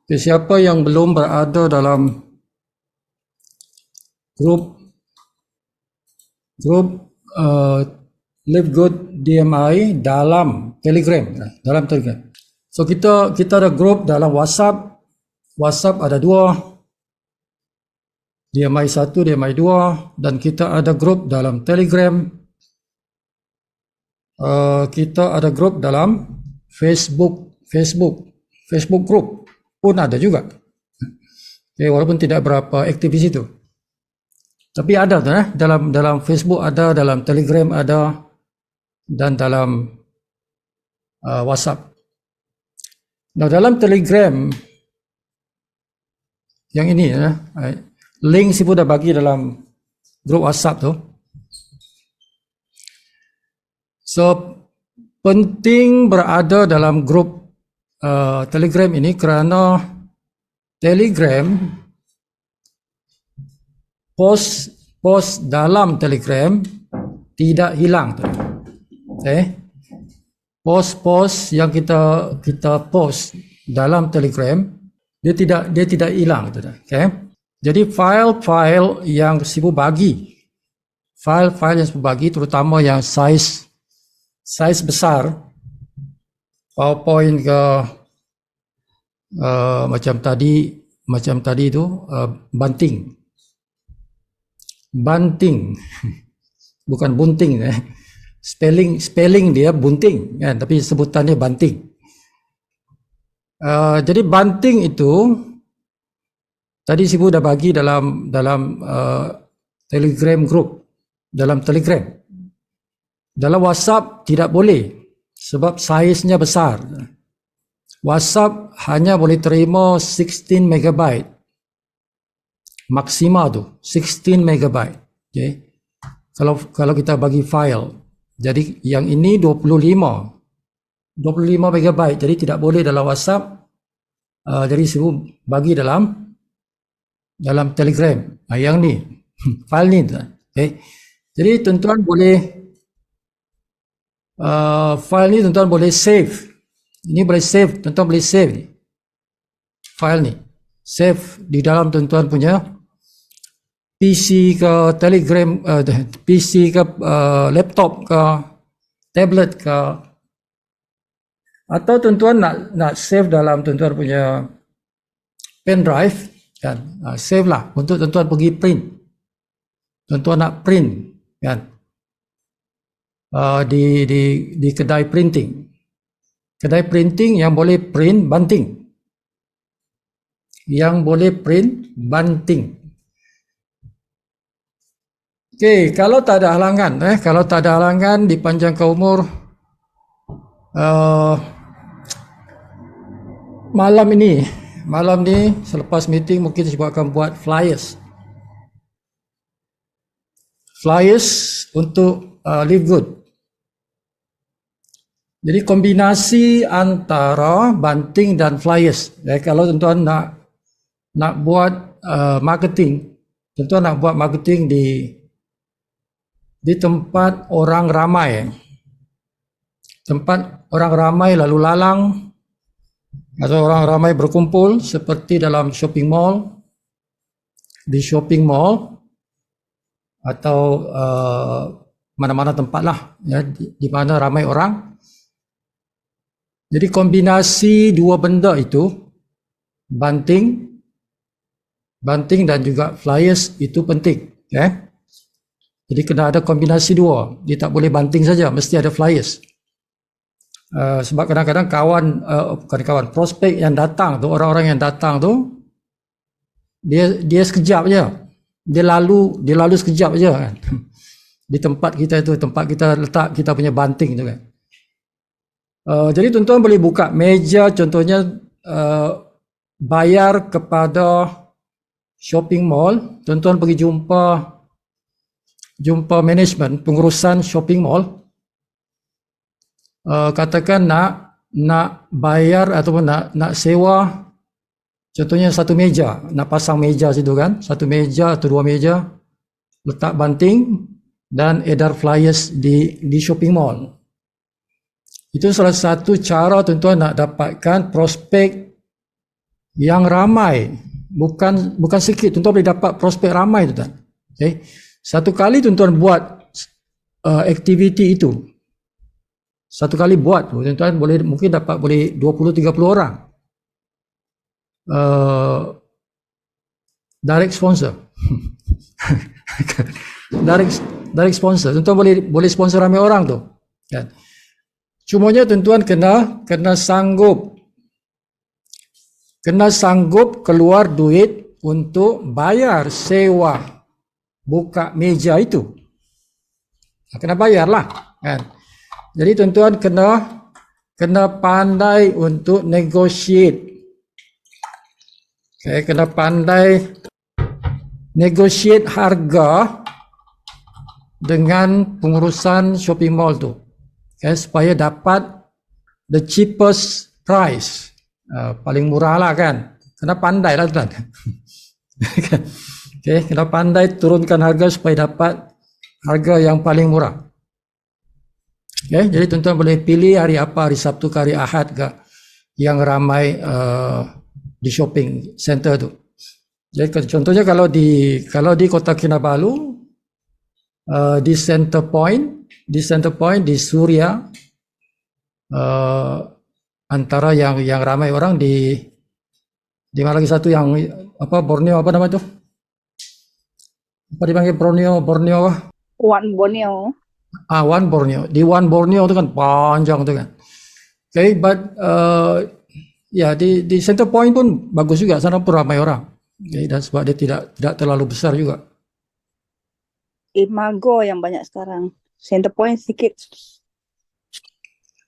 Siapa yang belum berada dalam grup Live Good DMI dalam Telegram, So kita ada grup dalam WhatsApp. WhatsApp ada 2, DMI 1, DMI 2, dan kita ada grup dalam Telegram. Kita ada grup dalam Facebook group pun ada juga. Walaupun tidak berapa aktif di situ. Tapi ada dalam Facebook ada, dalam Telegram ada, dan dalam WhatsApp. Nah, dalam Telegram yang ini link si sudah bagi dalam grup WhatsApp tu. So penting berada dalam grup Telegram ini kerana Telegram post dalam Telegram tidak hilang tu. Post yang kita post dalam Telegram dia tidak hilang tu. Jadi file yang sibu bagi, terutama yang size besar, PowerPoint ke macam tadi itu banting bukan bunting, spelling dia bunting kan, tapi sebutannya banting. Jadi banting itu tadi Sibu dah bagi dalam Telegram group, dalam Telegram. Dalam WhatsApp tidak boleh sebab saiznya besar. WhatsApp hanya boleh terima 16 MB. Maksimal tu 16 MB. Okay. Kalau kita bagi file. Jadi yang ini 25 MB. Jadi tidak boleh dalam WhatsApp. Jadi Sibu bagi dalam Telegram. Yang ni file ni. Okay. Jadi tuan-tuan boleh file ni tuan-tuan boleh save. Ini boleh save, tuan-tuan boleh save ni. File ni. Save di dalam tuan-tuan punya PC ke Telegram, PC ke laptop ke tablet ke, atau tuan-tuan nak save dalam tuan-tuan punya pen drive kan, save lah untuk tuan-tuan pergi print. Tuan-tuan nak print kan, di kedai printing. Kedai printing yang boleh print banting. Yang boleh print banting. Okey, kalau tak ada halangan, dipanjangkan umur, malam ni selepas meeting mungkin saya akan buat flyers untuk Live Good. Jadi kombinasi antara banting dan flyers. Kalau tuan-tuan nak buat marketing, tuan-tuan nak buat marketing di tempat orang ramai. Tempat orang ramai lalu lalang atau orang ramai berkumpul seperti dalam shopping mall, di shopping mall atau mana-mana tempat lah ya, di mana ramai orang. Jadi kombinasi dua benda itu, banting dan juga flyers itu penting. Jadi kena ada kombinasi dua. Dia tak boleh banting saja, mesti ada flyers. Sebab kadang-kadang prospek yang datang tu, orang-orang yang datang tu, dia sekejap je. Dia lalu sekejap je kan. Di tempat kita letak kita punya banting tu kan. Jadi tuan-tuan boleh buka meja, contohnya bayar kepada shopping mall, tuan-tuan pergi jumpa management pengurusan shopping mall, katakan nak bayar ataupun nak sewa, contohnya satu meja, nak pasang meja situ kan, satu meja atau dua meja, letak banting dan edar flyers di shopping mall. Itu salah satu cara tuan-tuan nak dapatkan prospek yang ramai, bukan sikit, tuan-tuan boleh dapat prospek ramai tuan. Okay. Satu kali tuan-tuan buat aktiviti itu, satu kali buat tuan-tuan mungkin dapat boleh 20-30 orang direct sponsor. direct sponsor, tuan-tuan boleh sponsor ramai orang tu kan. Cumanya tuan-tuan kena sanggup keluar duit untuk bayar sewa buka meja itu. Kena bayarlah kan. Jadi tuan-tuan kena pandai untuk negotiate. Okay, kena pandai negotiate harga dengan pengurusan shopping mall tu. Okay, supaya dapat the cheapest price. Paling murah lah kan. Kena pandai lah tuan. Okay, kena pandai turunkan harga supaya dapat harga yang paling murah. Okay, jadi tuan-tuan boleh pilih hari apa, hari Sabtu ke hari Ahad ke yang ramai di shopping center tu. Jadi contohnya kalau di Kota Kinabalu, di Center Point di Suria, antara yang ramai orang di mana lagi satu yang apa, Borneo, apa nama tu? Apa dipanggil Borneo? One Borneo. One Borneo. Di One Borneo tu kan panjang tu kan. Okay, but ya di Center Point pun bagus juga, sana pun ramai orang. Okay, dan sebab dia tidak terlalu besar juga. Imago yang banyak sekarang. Center Point sedikit.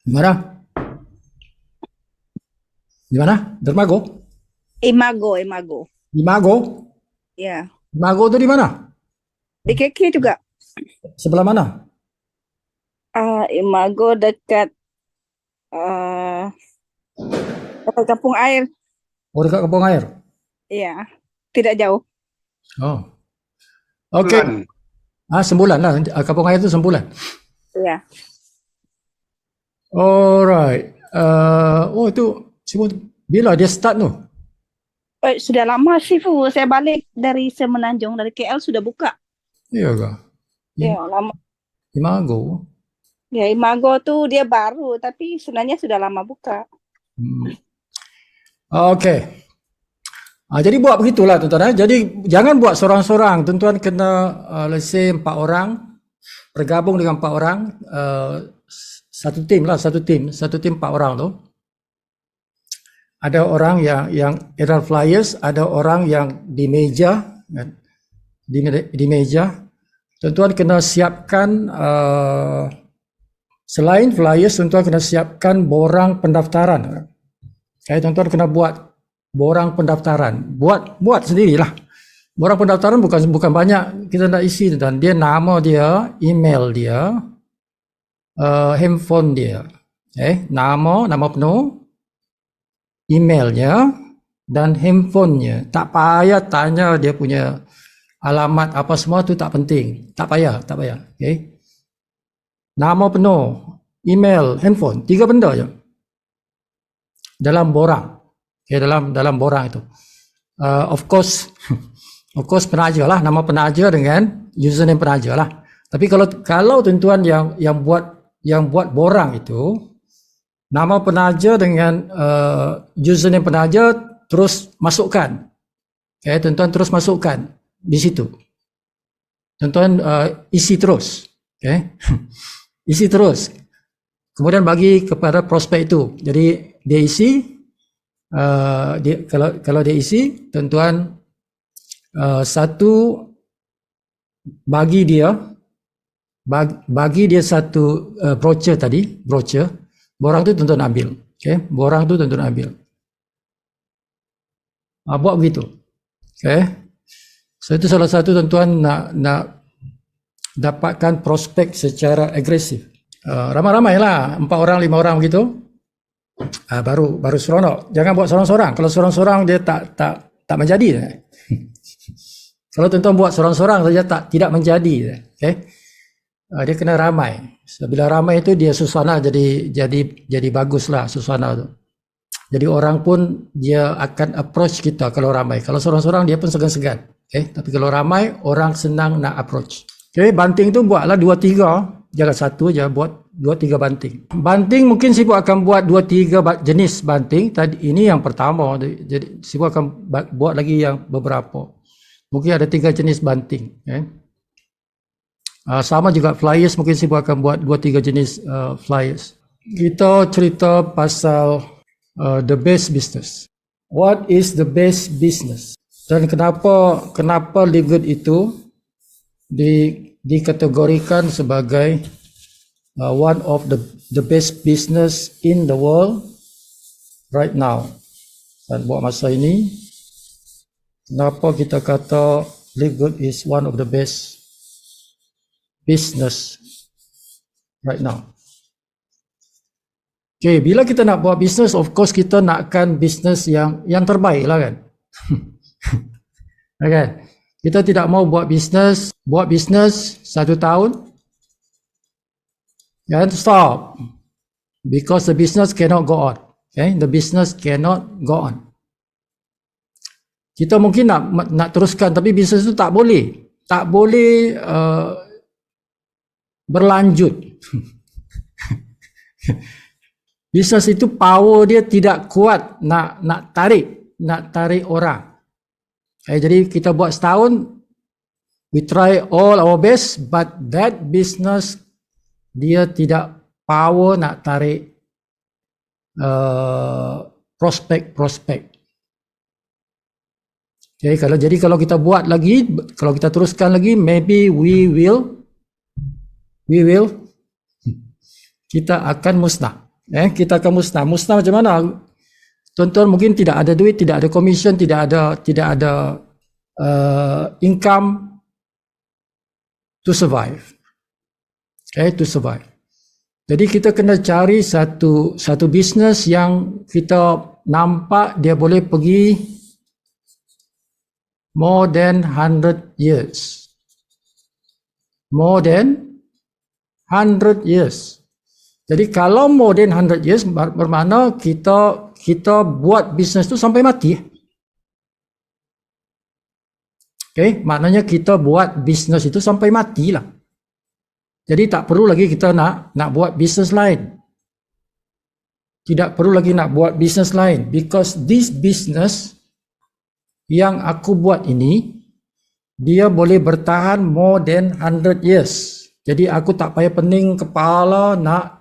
Di mana? Dermago? Imago. Imago? Ya. Imago tu di mana? Di KK juga. Sebelah mana? Imago dekat dekat Kampung Air. Oh, dekat Kampung Air? Iya. Tidak jauh. Oh. Okey. Sembulan lah. Kampung Air tu Sembulan. Iya. Alright. Itu bila dia start tu? Sudah lama sih, Fu. Saya balik dari Semenanjung, dari KL sudah buka. Iya ke? Ya, lama. Imago? Ya, Imago tuh dia baru, tapi sebenarnya sudah lama buka. Okey. Jadi buat begitulah tuan-tuan. Jadi jangan buat sorang-sorang. Tuan-tuan kena let's say 4 orang, bergabung dengan 4 orang, satu tim 4 orang tu. Ada orang yang aerial flyers, ada orang yang di meja kan? Di meja. Tuan-tuan kena siapkan selain flyers, tuan-tuan kena siapkan borang pendaftaran. Okay, tuan-tuan kena buat borang pendaftaran. Buat sendirilah. Borang pendaftaran bukan banyak kita nak isi tuan. Dia nama dia, email dia, handphone dia. Nama penuh, emailnya dan handphonenya. Tak payah tanya dia punya alamat apa semua tu, tak penting. Tak payah. Okay. Nama penuh, email, handphone, 3 benda je. Dalam borang. Okay, dalam borang itu. Of course penaja lah, nama penaja dengan username penaja lah. Tapi kalau tuan-tuan yang buat borang itu, nama penaja dengan username penaja terus masukkan. Okay, tuan-tuan terus masukkan di situ. Tuan-tuan isi terus. Okay. Isi terus. Kemudian bagi kepada prospek itu. Jadi dia isi, kalau dia isi, tuan-tuan satu bagi dia satu brochure. Borang tu tuan-tuan ambil. Okay. Borang tu tuan-tuan ambil. Buat begitu. Okay. So itu salah satu tuan-tuan nak dapatkan prospek secara agresif. Ramai-ramai lah, 4 orang, 5 orang begitu. Baru seronok. Jangan buat sorang-sorang. Kalau sorang-sorang dia tak menjadi. Kalau tuan-tuan buat sorang-sorang saja tidak menjadi. Okay. Dia kena ramai. Bila ramai itu dia suasana jadi baguslah suasana tu. Jadi orang pun dia akan approach kita kalau ramai. Kalau seorang-seorang dia pun segan-segan. Tapi kalau ramai orang senang nak approach. Banting tu buatlah 2-3, jangan satu aja, buat 2-3 banting. Banting mungkin sibuk akan buat 2-3 jenis banting. Tadi ini yang pertama. Jadi sibuk akan buat lagi yang beberapa. Mungkin ada 3 jenis banting. Sama juga flyers, mungkin sibuk akan buat 2-3 jenis flyers. Kita cerita pasal the best business. What is the best business? Dan kenapa Live Good itu dikategorikan sebagai one of the best business in the world right now. Dan buat masa ini, kenapa kita kata Live Good is one of the best business right now? Bila kita nak buat bisnes, of course kita nakkan bisnes yang terbaik lah kan. Okay. Kita tidak mau buat bisnes 1 tahun and stop, because the business cannot go on. The business cannot go on. Kita mungkin nak teruskan, tapi bisnes itu tak boleh berlanjut. Bisnes itu power dia tidak kuat nak tarik orang. Jadi kita buat setahun, we try all our best, but that business dia tidak power nak tarik prospek. Kalau kita buat lagi, kalau kita teruskan lagi, maybe we will kita akan musnah. Kita akan musnah. Musnah macam mana? Tuan-tuan mungkin tidak ada duit, tidak ada commission, tidak ada income to survive. To survive. Jadi kita kena cari satu bisnes yang kita nampak dia boleh pergi more than 100 years. More than 100 years. Jadi kalau more than 100 years bermakna kita buat bisnes tu sampai mati. Maknanya kita buat bisnes itu sampai mati lah. Jadi tak perlu lagi kita nak buat bisnes lain. Tidak perlu lagi nak buat bisnes lain, because this business yang aku buat ini dia boleh bertahan more than 100 years. Jadi aku tak payah pening kepala nak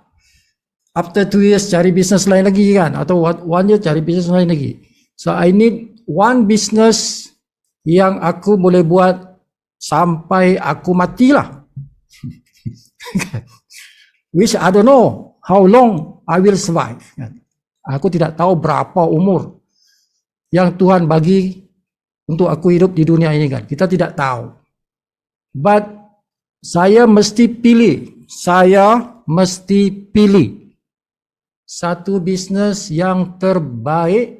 after 2 years cari bisnes lain lagi kan, atau 1 year cari bisnes lain lagi. So I need one business yang aku boleh buat sampai aku matilah. Which I don't know how long I will survive. Aku tidak tahu berapa umur yang Tuhan bagi untuk aku hidup di dunia ini kan. Kita tidak tahu. But saya mesti pilih satu bisnes yang terbaik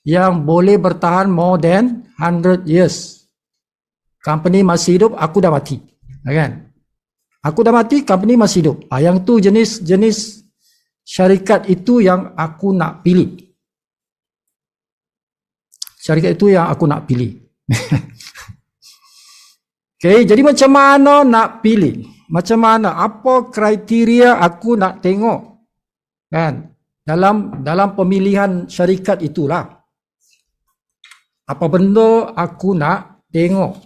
yang boleh bertahan more than 100 years. Company masih hidup, aku dah mati. Kan? Aku dah mati, company masih hidup. Yang tu jenis syarikat itu yang aku nak pilih. Syarikat itu yang aku nak pilih. Jadi macam mana nak pilih? Macam mana? Apa kriteria aku nak tengok? Kan? Dalam pemilihan syarikat itulah. Apa benda aku nak tengok?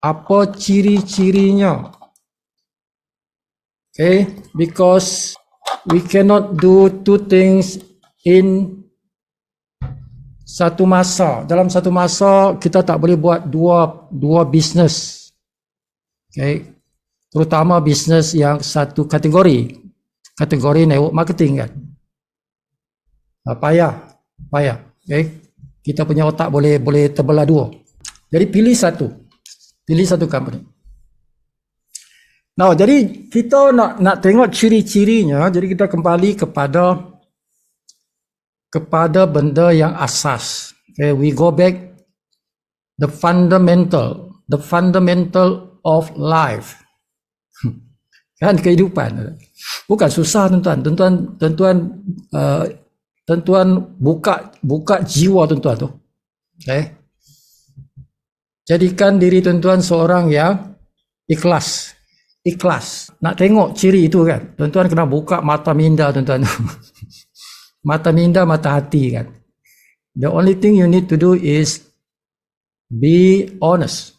Apa ciri-cirinya? Because we cannot do 2 things in satu masa. Dalam satu masa kita tak boleh buat dua bisnes. Terutama bisnes yang satu kategori network marketing kan. Payah. Kita punya otak boleh terbelah 2. Jadi pilih satu company. Nah, jadi kita nak tengok ciri-cirinya. Jadi kita kembali kepada benda yang asas. We go back the fundamental of life. Kan kehidupan. Bukan susah tuan-tuan. Tuan-tuan tuan-tuan buka jiwa tuan-tuan tu. Okay. Jadikan diri tuan-tuan seorang yang ikhlas. Ikhlas. Nak tengok ciri itu kan. Tuan-tuan kena buka mata minda tuan-tuan. Mata minda, mata hati kan. The only thing you need to do is be honest.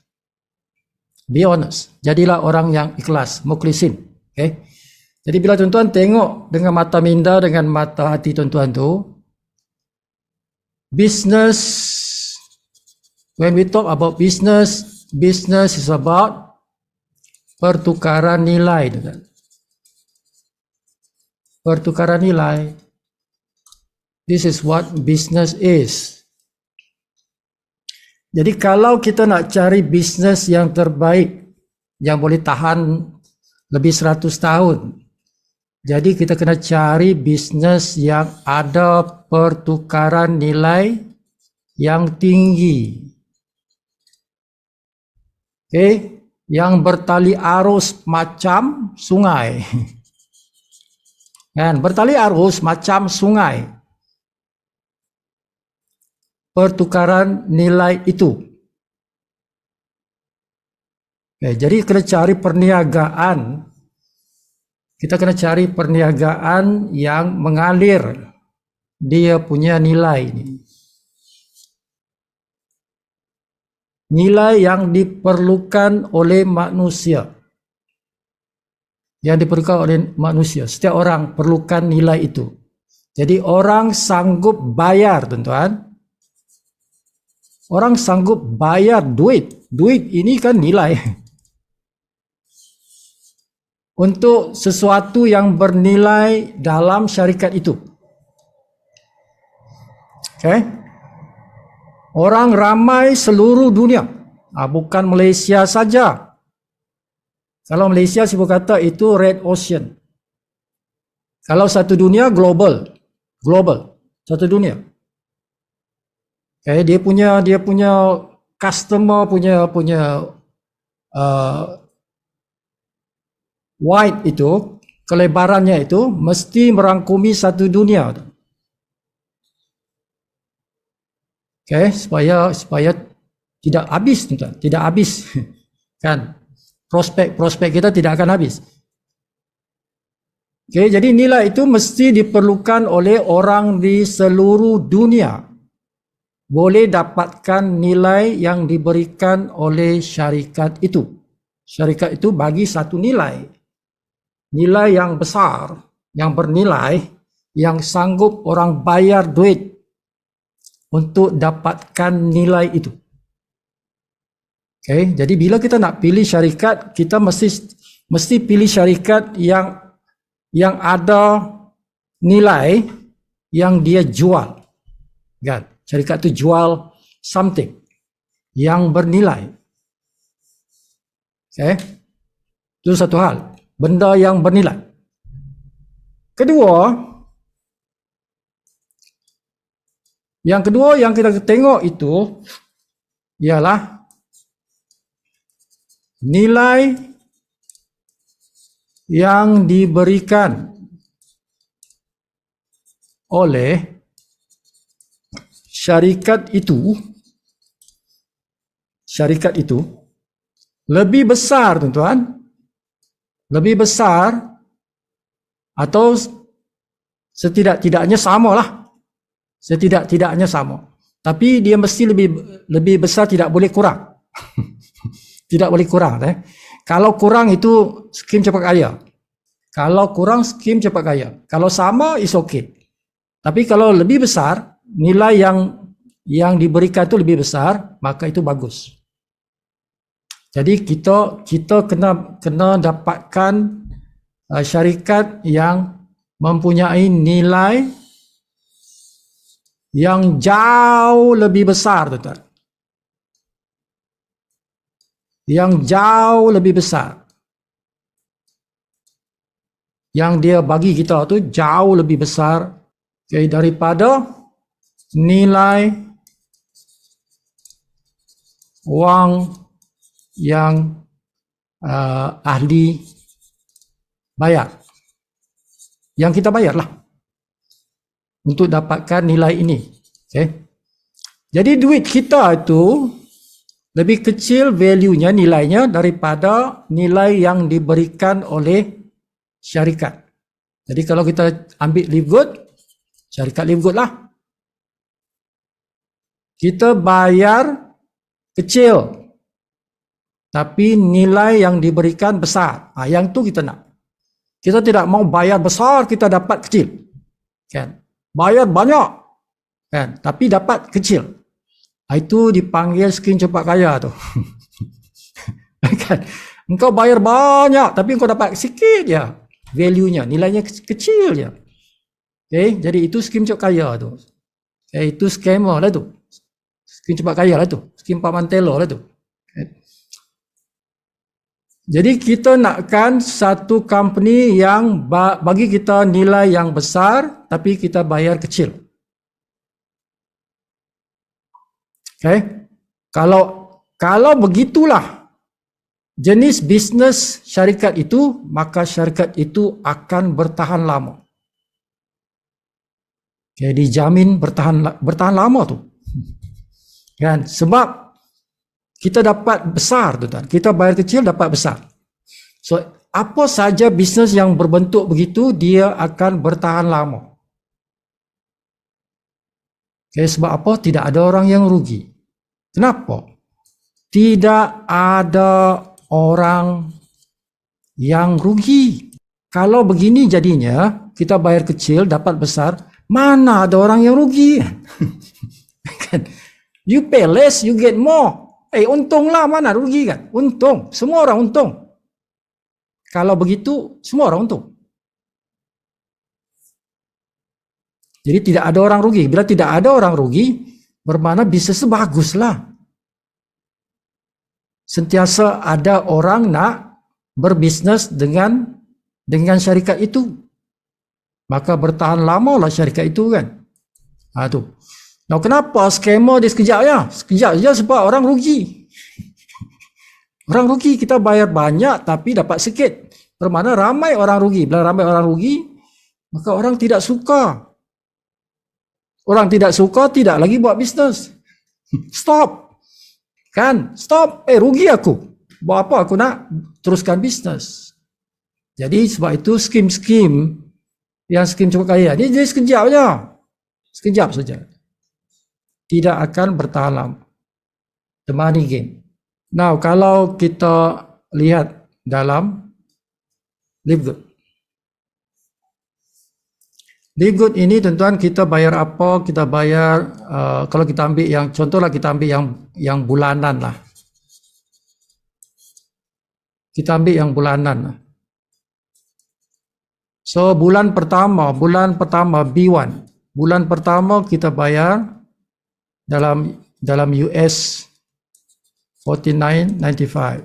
Be honest. Jadilah orang yang ikhlas, mukhlisin. Okay. Jadi bila tuan-tuan tengok dengan mata minda, dengan mata hati tuan-tuan tu, business, when we talk about business, business is about pertukaran nilai. Pertukaran nilai. This is what business is. Jadi kalau kita nak cari bisnes yang terbaik, yang boleh tahan lebih 100 tahun, jadi kita kena cari bisnes yang ada pertukaran nilai yang tinggi. Okay? Yang bertali arus macam sungai. Kan? Bertali arus macam sungai. Pertukaran nilai itu. Okay, jadi kena cari perniagaan. Kita kena cari perniagaan yang mengalir dia punya nilai ini. Nilai yang diperlukan oleh manusia. Yang diperlukan oleh manusia. Setiap orang perlukan nilai itu. Jadi orang sanggup bayar, tuan-tuan. Orang sanggup bayar duit. Duit ini kan nilai. Untuk sesuatu yang bernilai dalam syarikat itu. Okay? Orang ramai seluruh dunia. Bukan Malaysia saja. Kalau Malaysia sibuk kata itu Red Ocean. Kalau satu dunia global. Global. Satu dunia. Okay, dia punya customer punya wide itu, kelebarannya itu mesti merangkumi satu dunia. Okay, supaya tidak habis, tidak habis. Kan? Prospek kita tidak akan habis. Okay, jadi nilai itu mesti diperlukan oleh orang di seluruh dunia. Boleh dapatkan nilai yang diberikan oleh syarikat itu. Syarikat itu bagi satu nilai. Nilai yang besar, yang bernilai, yang sanggup orang bayar duit untuk dapatkan nilai itu. Okay, jadi bila kita nak pilih syarikat, kita mesti pilih syarikat yang ada nilai yang dia jual. Kan? Syarikat itu jual something yang bernilai. Okay? Itu satu hal. Benda yang bernilai. Yang kedua yang kita tengok itu ialah nilai yang diberikan oleh syarikat itu lebih besar, tuan-tuan, lebih besar atau setidak-tidaknya samalah. Setidak-tidaknya sama. Tapi dia mesti lebih besar, tidak boleh kurang. Tidak boleh kurang. Kalau kurang itu skim cepat kaya. Kalau kurang skim cepat kaya. Kalau sama is okay. Tapi kalau lebih besar, nilai yang diberikan itu lebih besar, maka itu bagus. Jadi kita kena dapatkan syarikat yang mempunyai nilai yang jauh lebih besar, tuan-tuan. Yang jauh lebih besar. Yang dia bagi kita tu jauh lebih besar daripada nilai wang yang ahli bayar. Yang kita bayarlah. untuk dapatkan nilai ini. Okay. Jadi duit kita itu lebih kecil value-nya, nilainya daripada nilai yang diberikan oleh syarikat. Jadi kalau kita ambil Live Good, syarikat Live Good lah. Kita bayar kecil, tapi nilai yang diberikan besar. Yang tu kita nak. Kita tidak mau bayar besar, kita dapat kecil. Kan? Bayar banyak, kan? Tapi dapat kecil. Itu dipanggil skim cepat kaya tu. Kan? Engkau bayar banyak, tapi engkau dapat sikit je. Value-nya, nilainya kecil je. Okay? Jadi itu skim cepat kaya tu. Itu scammer lah tu. Skim cepat kaya lah tu. Skim Pak Mantelo lah tu. Jadi kita nakkan satu company yang bagi kita nilai yang besar tapi kita bayar kecil. Okay? Kalau begitulah jenis bisnes syarikat itu, maka syarikat itu akan bertahan lama. Okay, dijamin bertahan lama tu. Kan? Sebab kita dapat besar, tuan. Kita bayar kecil dapat besar. So, apa saja bisnes yang berbentuk begitu, dia akan bertahan lama. Okay, sebab apa? Tidak ada orang yang rugi. Kenapa? Tidak ada orang yang rugi. Kalau begini jadinya, kita bayar kecil dapat besar, mana ada orang yang rugi? You pay less, you get more. Untunglah, mana rugi kan? Untung, semua orang untung. Kalau begitu, semua orang untung. Jadi tidak ada orang rugi. Bila tidak ada orang rugi, bermakna bisnes baguslah. Sentiasa ada orang nak berbisnes dengan syarikat itu. Maka bertahan lama lah syarikat itu kan. Tu. Nah, kenapa scammer dia sekejap je? Sekejap je sebab orang rugi. Orang rugi, kita bayar banyak tapi dapat sikit. Bermakna ramai orang rugi. Bila ramai orang rugi, maka orang tidak suka. Orang tidak suka, tidak lagi buat bisnes. Stop. Kan? Stop. Rugi aku. Buat apa aku nak teruskan bisnes? Jadi sebab itu skim-skim yang skim cepat kaya ni dia sekejap je. Sekejap saja. Tidak akan bertahan lama. The money game. Now, kalau kita lihat dalam Live Good. Live Good ini tuan-tuan kita bayar apa? Kita bayar, kalau kita ambil yang, contohlah kita ambil yang bulanan lah. Kita ambil yang bulanan lah. So, bulan pertama B1. Bulan pertama kita bayar dalam US 49.95.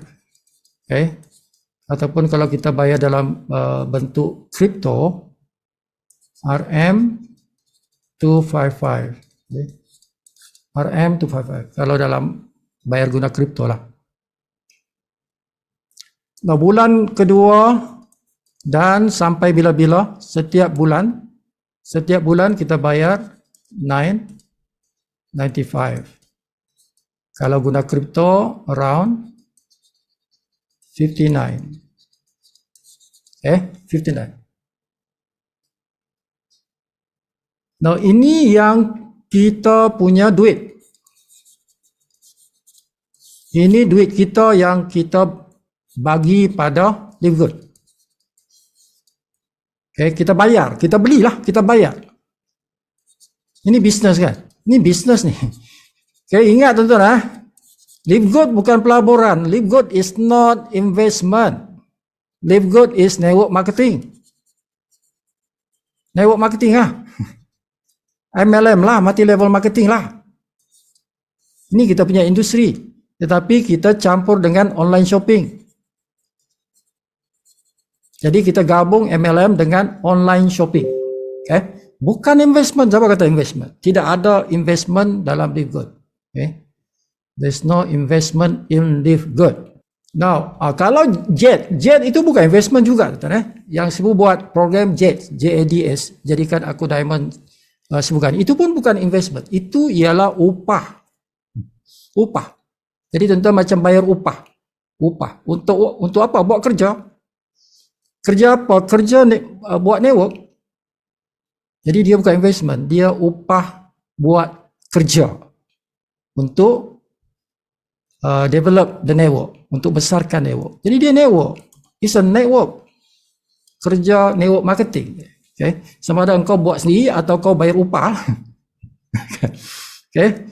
Okay. Ataupun kalau kita bayar dalam bentuk kripto RM255. Okay. RM255 kalau dalam bayar guna kripto lah. Nah, bulan kedua dan sampai bila-bila setiap bulan kita bayar 9.95. Kalau guna kripto around 59. 59. Nah, ini yang kita punya duit. Ini duit kita yang kita bagi pada Live Good. Okay, kita bayar, kita belilah, kita bayar. Ini bisnes kan? Ini bisnes nih. Okay, ingat tuan-tuan Live Good bukan pelaburan. Live Good is not investment. Live Good is network marketing. Network marketing MLM lah, multi level marketing lah. Ini kita punya industri. Tetapi kita campur dengan online shopping. Jadi kita gabung MLM dengan online shopping. Okay? Bukan investment. Siapa kata investment? Tidak ada investment dalam Live Good. Okay? There's no investment in Live Good. Now, kalau JET itu bukan investment juga, yang sibuk buat program JET, JADS, jadikan aku diamond Bukan. Itu pun bukan investment. Itu ialah upah. Upah. Jadi tuan-tuan macam bayar upah. Upah. Untuk apa? Buat kerja. Kerja apa? Kerja buat network. Jadi dia bukan investment. Dia upah buat kerja. Untuk develop the network. Untuk besarkan network. Jadi dia network. It's a network. Kerja network marketing. Okay. Sama ada kau buat sendiri atau kau bayar upah. Okay.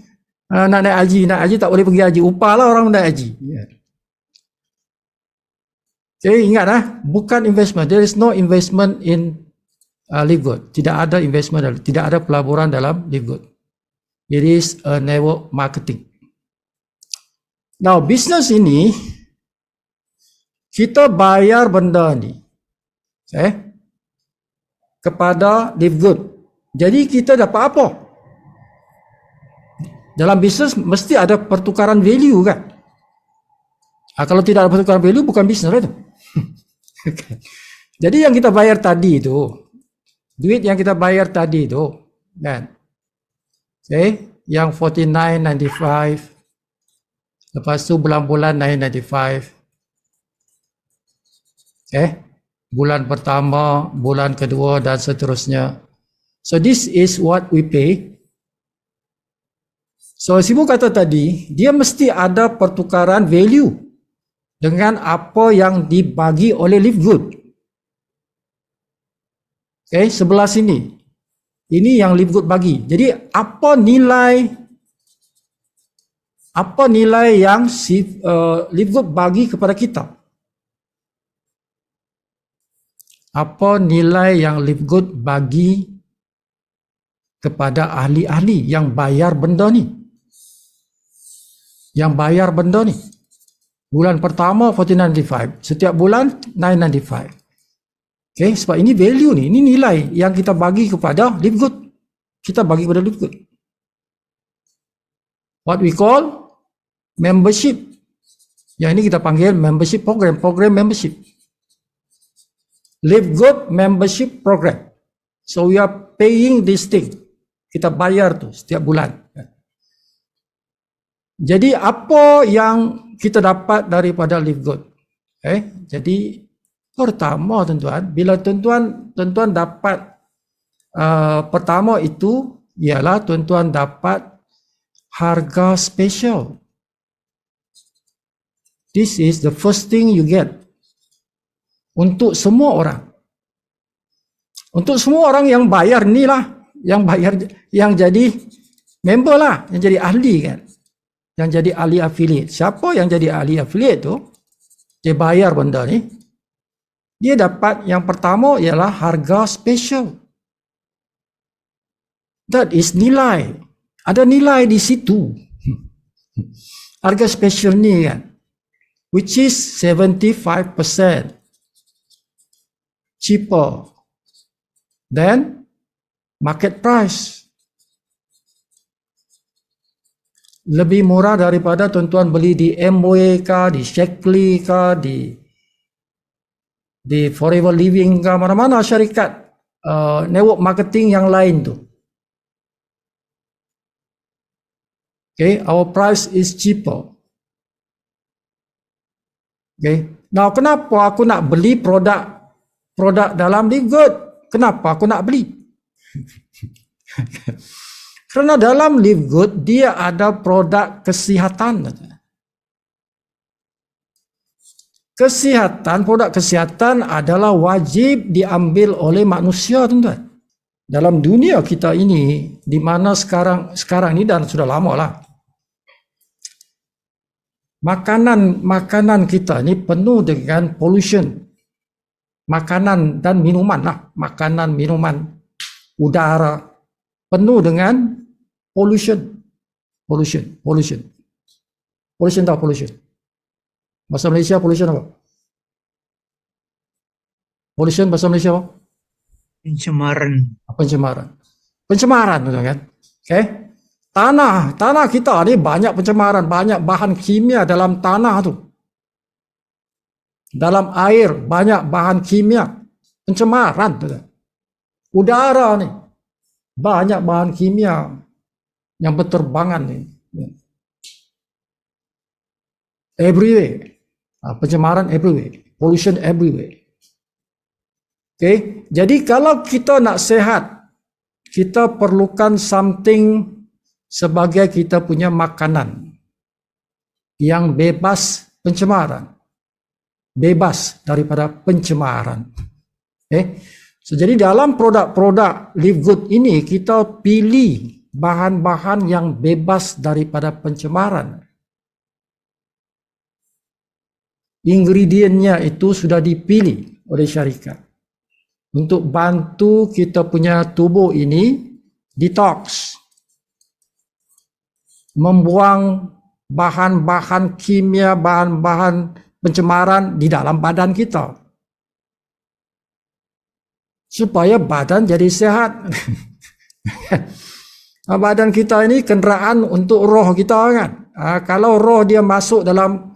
Nak naik haji tak boleh pergi haji. Upah lah orang naik haji. Okay, ingat bukan investment. There is no investment in LiveGood. Tidak ada investment, tidak ada pelaburan dalam LiveGood. It is a network marketing. Now, bisnes ini kita bayar benda ni. Okay. Kepada LiveGood. Jadi kita dapat apa? Dalam bisnes mesti ada pertukaran value kan? Kalau tidak ada pertukaran value bukan bisnes itu. Jadi yang kita bayar tadi itu, duit yang kita bayar tadi itu, kan? Okay, yang 49.95, lepas tu bulan-bulan 9.95. Okay. Bulan pertama, bulan kedua dan seterusnya. So this is what we pay. So Sibu kata tadi, dia mesti ada pertukaran value dengan apa yang dibagi oleh LiveGood. Okay, sebelah sini. Ini yang LiveGood bagi. Jadi apa nilai yang LiveGood bagi kepada kita? Apa nilai yang LiveGood bagi kepada ahli-ahli yang bayar benda ni? Yang bayar benda ni. Bulan pertama 49.95, setiap bulan 9.95. Okay, sebab ini value ni, ini nilai yang kita bagi kepada LiveGood. Kita bagi kepada LiveGood. What we call membership. Yang ini kita panggil membership program membership. LiveGood membership program. So we are paying this thing. Kita bayar tu setiap bulan. Jadi apa yang kita dapat daripada LiveGood? Jadi pertama tuan-tuan, bila tuan-tuan dapat pertama itu ialah tuan-tuan dapat harga special. This is the first thing you get. Untuk semua orang. Untuk semua orang yang bayar ni lah. Yang bayar, yang jadi member lah. Yang jadi ahli kan. Yang jadi ahli affiliate. Siapa yang jadi ahli affiliate tu, dia bayar benda ni. Dia dapat yang pertama ialah harga special. That is nilai. Ada nilai di situ. Harga special ni kan. Which is 75% cheaper than market price. Lebih murah daripada tuan-tuan beli di Amway kah, di Shaklee kah, di Forever Living kah, mana-mana syarikat network marketing yang lain tu. Okay, our price is cheaper. Okay, now kenapa aku nak beli produk dalam LiveGood? Kenapa aku nak beli? Kerana dalam LiveGood dia ada produk kesihatan. Produk kesihatan adalah wajib diambil oleh manusia, tuan-tuan. Dalam dunia kita ini, di mana sekarang ini dan sudah lama lah, makanan kita ni penuh dengan pollution. Makanan dan minuman lah. Makanan, minuman, udara. Penuh dengan pollution. Pollution tahu pollution? Bahasa Malaysia pollution apa? Pollution bahasa Malaysia apa? Pencemaran. Pencemaran tu kan? Okay? Tanah kita ni banyak pencemaran, banyak bahan kimia dalam tanah tu. Dalam air banyak bahan kimia, pencemaran tu. Udara ni Banyak bahan kimia yang berterbangan ni. Everywhere. Pencemaran everywhere. Pollution everywhere. Okay. Jadi kalau kita nak sehat, kita perlukan something sebagai kita punya makanan yang bebas pencemaran. Bebas daripada pencemaran. Okay. So, jadi dalam produk-produk Live Good ini kita pilih bahan-bahan yang bebas daripada pencemaran. Ingredientnya itu sudah dipilih oleh syarikat untuk bantu kita punya tubuh ini detox, membuang bahan-bahan kimia, bahan-bahan pencemaran di dalam badan kita supaya badan jadi sehat. Badan kita ini kenderaan untuk roh kita kan. Kalau roh dia masuk dalam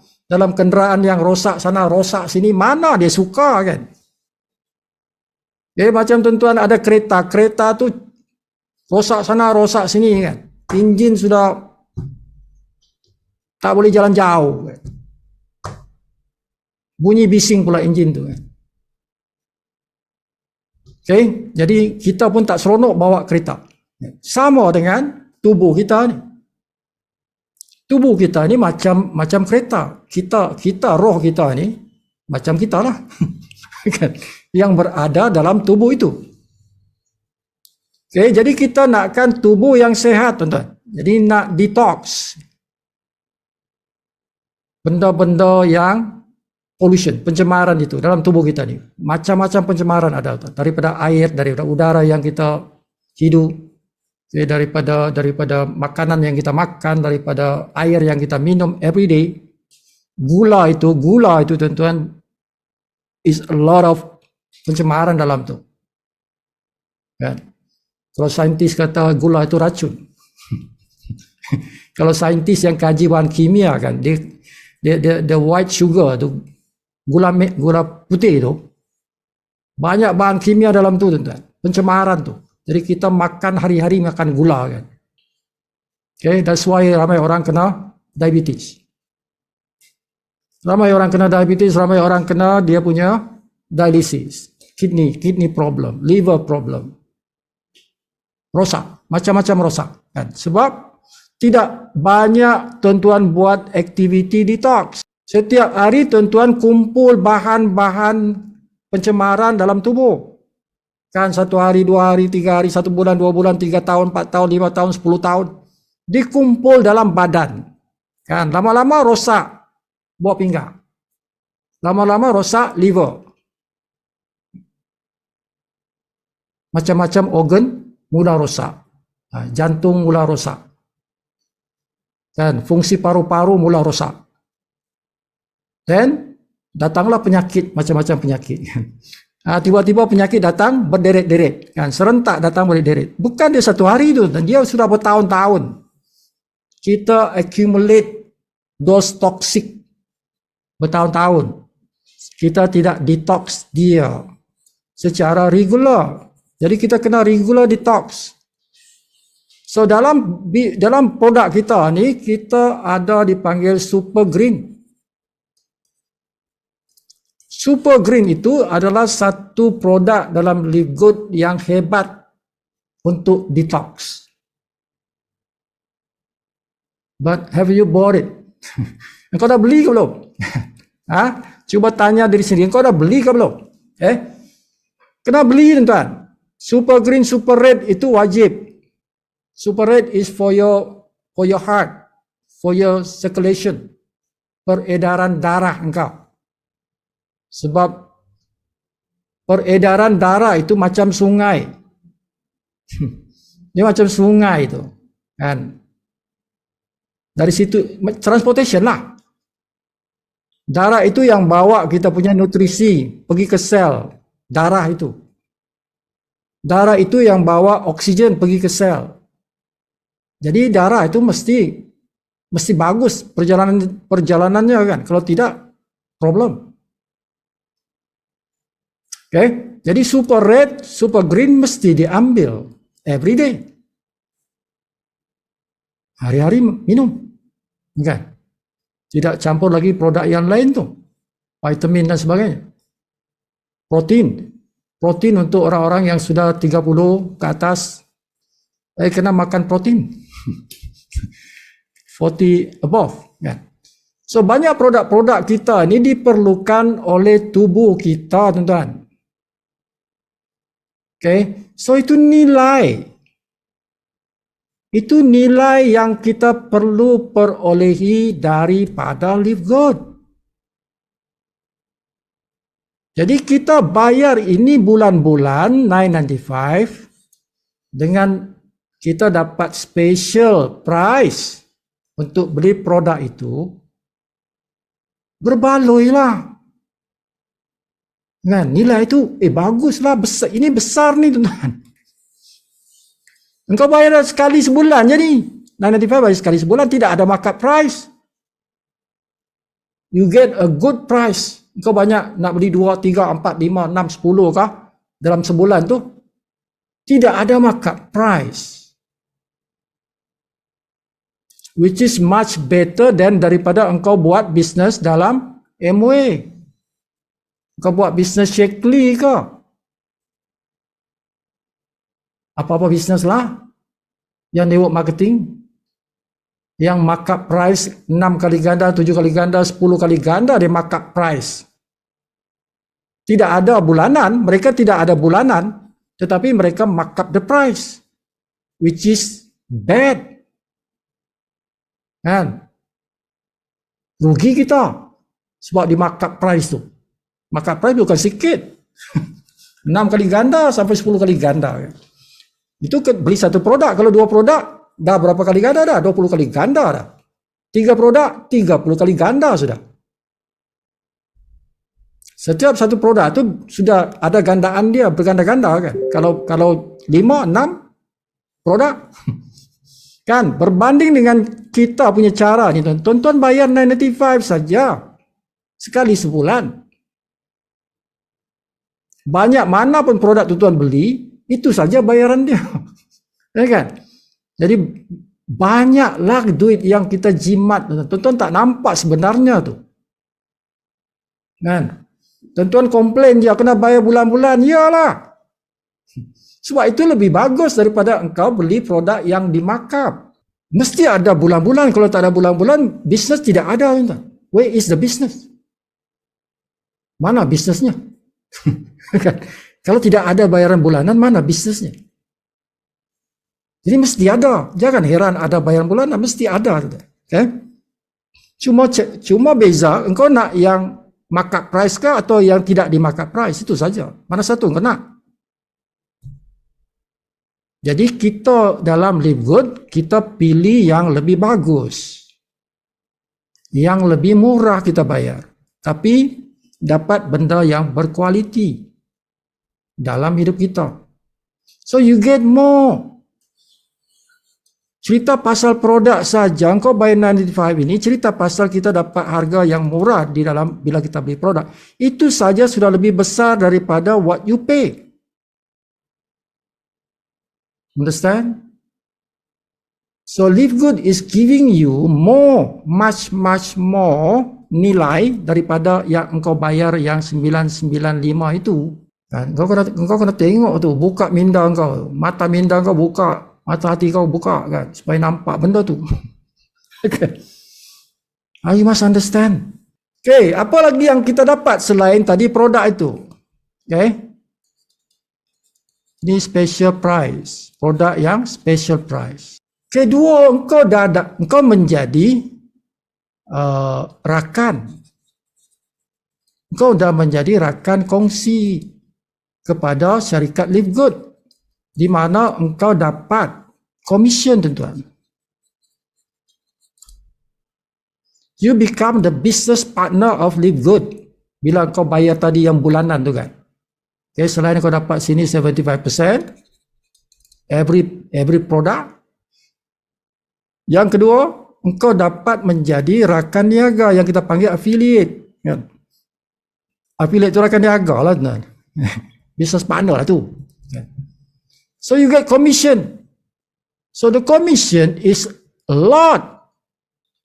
kenderaan yang rosak sana, rosak sini, mana dia suka kan? Macam tuan-tuan ada kereta tu rosak sana, rosak sini kan. Enjin sudah tak boleh jalan jauh kan. Bunyi bising pula enjin tu kan. Okay, jadi kita pun tak seronok bawa kereta. Sama dengan tubuh kita ni. Tubuh kita ni macam kereta. Kita roh kita ni macam kita lah. Yang berada dalam tubuh itu. Okay, jadi kita nakkan tubuh yang sehat, tuan-tuan. Jadi nak detox benda-benda yang pollution, pencemaran itu dalam tubuh kita ni. Macam-macam pencemaran ada, tuan. Daripada air, daripada udara yang kita hidup, daripada makanan yang kita makan, daripada air yang kita minum every day. Gula itu tuan-tuan is a lot of pencemaran dalam tu kan. Kalau saintis kata gula itu racun. Kalau saintis yang kaji bahan kimia kan, the white sugar tu, gula putih tu, banyak bahan kimia dalam tu tuan-tuan, pencemaran tu. Jadi kita makan hari-hari makan gula kan. Okay, that's why ramai orang kena diabetes. Ramai orang kena diabetes, ramai orang kena dia punya dialysis, kidney problem, liver problem. Rosak, macam-macam rosak kan. Sebab tidak banyak tuan-tuan buat aktiviti detox. Setiap hari tuan-tuan kumpul bahan-bahan pencemaran dalam tubuh. Kan 1 hari, 2 hari, 3 hari, 1 bulan, 2 bulan, 3 tahun, 4 tahun, 5 tahun, 10 tahun. Dikumpul dalam badan. Kan lama-lama rosak buah pinggang. Lama-lama rosak liver. Macam-macam organ mula rosak. Jantung mula rosak. Dan fungsi paru-paru mula rosak. Dan datanglah penyakit, macam-macam penyakit. Tiba-tiba penyakit datang berderet-deret. Kan? Serentak datang berderet-deret. Bukan dia 1 hari itu, dan dia sudah bertahun-tahun. Kita accumulate those toxic bertahun-tahun. Kita tidak detox dia secara regular. Jadi kita kena regular detox. So dalam produk kita ni, kita ada dipanggil Super Green. Super Green itu adalah satu produk dalam Live Good yang hebat untuk detox. But have you bought it? Engkau dah beli ke belum? Cuba tanya diri sendiri, engkau dah beli ke belum? Kena beli tuan-tuan. Super Green, Super Red itu wajib. Super Red is for your heart, for your circulation, peredaran darah engkau. Sebab peredaran darah itu macam sungai. Dia macam sungai itu. Kan? Dari situ transportation lah. Darah itu yang bawa kita punya nutrisi pergi ke sel darah itu. Darah itu yang bawa oksigen pergi ke sel. Jadi darah itu mesti bagus perjalanannya kan. Kalau tidak problem. Okay? Jadi Super Red, Super Green mesti diambil. every day. Hari-hari minum. Kan? Tidak campur lagi produk yang lain tu. Vitamin dan sebagainya. Protein untuk orang-orang yang sudah 30 ke atas. Kena makan protein. 40 above. Kan? So banyak produk-produk kita ni diperlukan oleh tubuh kita, tuan-tuan. Okay, so itu nilai. Itu nilai yang kita perlu perolehi daripada Live Good. Jadi kita bayar ini bulan-bulan $9.95 dengan kita dapat special price untuk beli produk itu. Berbaloi lah. Kan, nilai itu, baguslah, besar. Ini besar ni, tuan-tuan. Engkau bayar sekali sebulan jadi. 9.95 bayar sekali sebulan, tidak ada markup price. You get a good price. Engkau banyak nak beli 2, 3, 4, 5, 6, 10 kah? Dalam sebulan tu. Tidak ada markup price. Which is much better than daripada engkau buat bisnes dalam MWay. Engkau buat bisnes Shakely ke? Apa-apa bisnes lah. Yang network marketing. Yang markup price 6 kali ganda, 7 kali ganda, 10 kali ganda dia markup price. Tidak ada bulanan. Mereka tidak ada bulanan. Tetapi mereka markup the price. Which is bad. Kan? Rugi kita sebab di markup price tu. Markup price bukan sikit. 6 kali ganda sampai 10 kali ganda. Itu beli satu produk. Kalau 2 produk, dah berapa kali ganda dah? 20 kali ganda dah. 3 produk, 30 kali ganda sudah. Setiap satu produk tu sudah ada gandaan dia, berganda-ganda kan. Kalau 5, 6 produk. Kan, berbanding dengan kita punya cara ni, tuan-tuan bayar $9.95 saja sekali sebulan. Banyak mana pun produk tuan-tuan beli, itu saja bayaran dia. Ya kan? Jadi banyaklah duit yang kita jimat, tuan-tuan tak nampak sebenarnya tu. Kan? Tuan-tuan komplain dia kena bayar bulan-bulan, iyalah. Sebab itu lebih bagus daripada engkau beli produk yang dimarkup. Mesti ada bulan-bulan. Kalau tak ada bulan-bulan, bisnes tidak ada. Where is the business? Mana bisnesnya? Kalau tidak ada bayaran bulanan, mana bisnesnya? Jadi mesti ada. Jangan heran ada bayaran bulanan, mesti ada. Okay? Cuma beza, engkau nak yang markup price kah atau yang tidak di markup price? Itu saja. Mana satu engkau nak? Jadi kita dalam Live Good, kita pilih yang lebih bagus. Yang lebih murah kita bayar. Tapi dapat benda yang berkualiti dalam hidup kita. So you get more. Cerita pasal produk saja, engkau bayar $9.95 ini, cerita pasal kita dapat harga yang murah di dalam bila kita beli produk. Itu saja sudah lebih besar daripada what you pay. Understand? So Live Good is giving you more, much more nilai daripada yang engkau bayar yang $9.95 itu. Kan? Engkau kena tengok tu, buka minda engkau, mata minda engkau buka, mata hati kau buka kan, supaya nampak benda tu. Okay. You must understand. Okay, apa lagi yang kita dapat selain tadi produk itu? Okay. Ini special price, produk yang special price. Kedua, engkau menjadi rakan. Engkau dah menjadi rakan kongsi kepada syarikat Live Good, di mana engkau dapat commission, tuan-tuan. You become the business partner of Live Good bila engkau bayar tadi yang bulanan tu kan. Okay, selain kau dapat sini 75% every product. Yang kedua, engkau dapat menjadi rakan niaga yang kita panggil affiliate. Kan? Affiliate tu rakan niaga lah. Business partner lah tu. So you get commission. So the commission is a lot.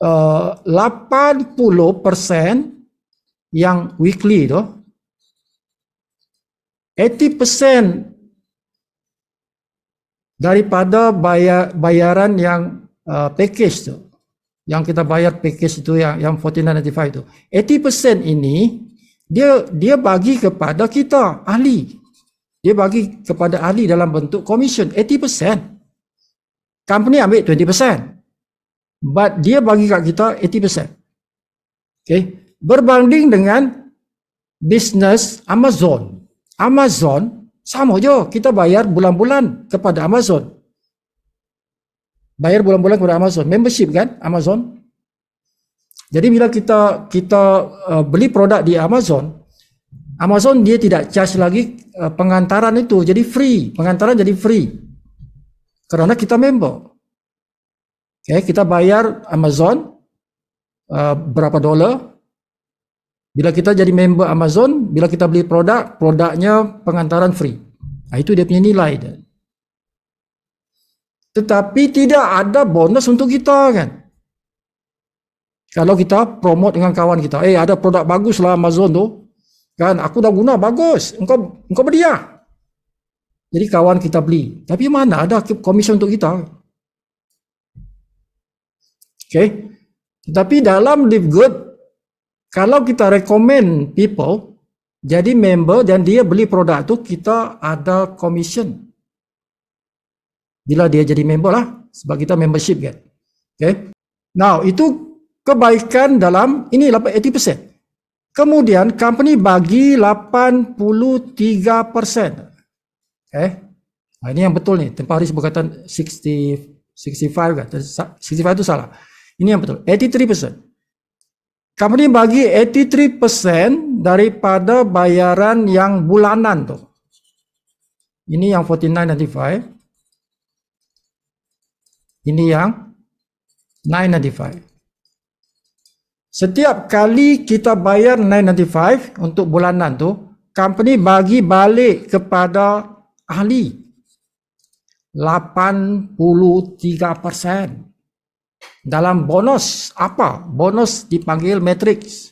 80% yang weekly tu, 80% daripada bayaran yang package tu, yang kita bayar package itu yang 49.95 tu, 80% ini dia bagi kepada kita ahli. Dia bagi kepada ahli dalam bentuk commission 80%. Company ambil 20%. But dia bagi kat kita 80%. Okay. Berbanding dengan bisnes Amazon. Amazon sama je, kita bayar bulan-bulan kepada Amazon. Bayar bulan-bulan kepada Amazon, membership kan Amazon. Jadi bila kita beli produk di Amazon, Amazon dia tidak charge lagi pengantaran itu, jadi free, pengantaran jadi free. Kerana kita member. Okay, kita bayar Amazon berapa dolar. Bila kita jadi member Amazon, bila kita beli produknya pengantaran free. Itu dia punya nilai dia. Tetapi tidak ada bonus untuk kita kan. Kalau kita promote dengan kawan kita, ada produk bagus lah Amazon tu. Kan, aku dah guna bagus. Engkau beli lah. Jadi kawan kita beli. Tapi mana ada komisen untuk kita? Okay. Tetapi dalam Live Good, kalau kita recommend people jadi member dan dia beli produk tu, kita ada commission. Bila dia jadi member lah, sebab kita membership kan. Okay. Now, itu kebaikan dalam, ini 80%. Kemudian, company bagi 83%. Okay. Ini yang betul ni. Tempoh hari berkata 65 kan. 65 itu salah. Ini yang betul. 83%. Company bagi 83% daripada bayaran yang bulanan tu. Ini yang 49.95. Ini yang 9.95. Setiap kali kita bayar 9.95 untuk bulanan tu, company bagi balik kepada ahli 83%. Dalam bonus apa? Bonus dipanggil matrix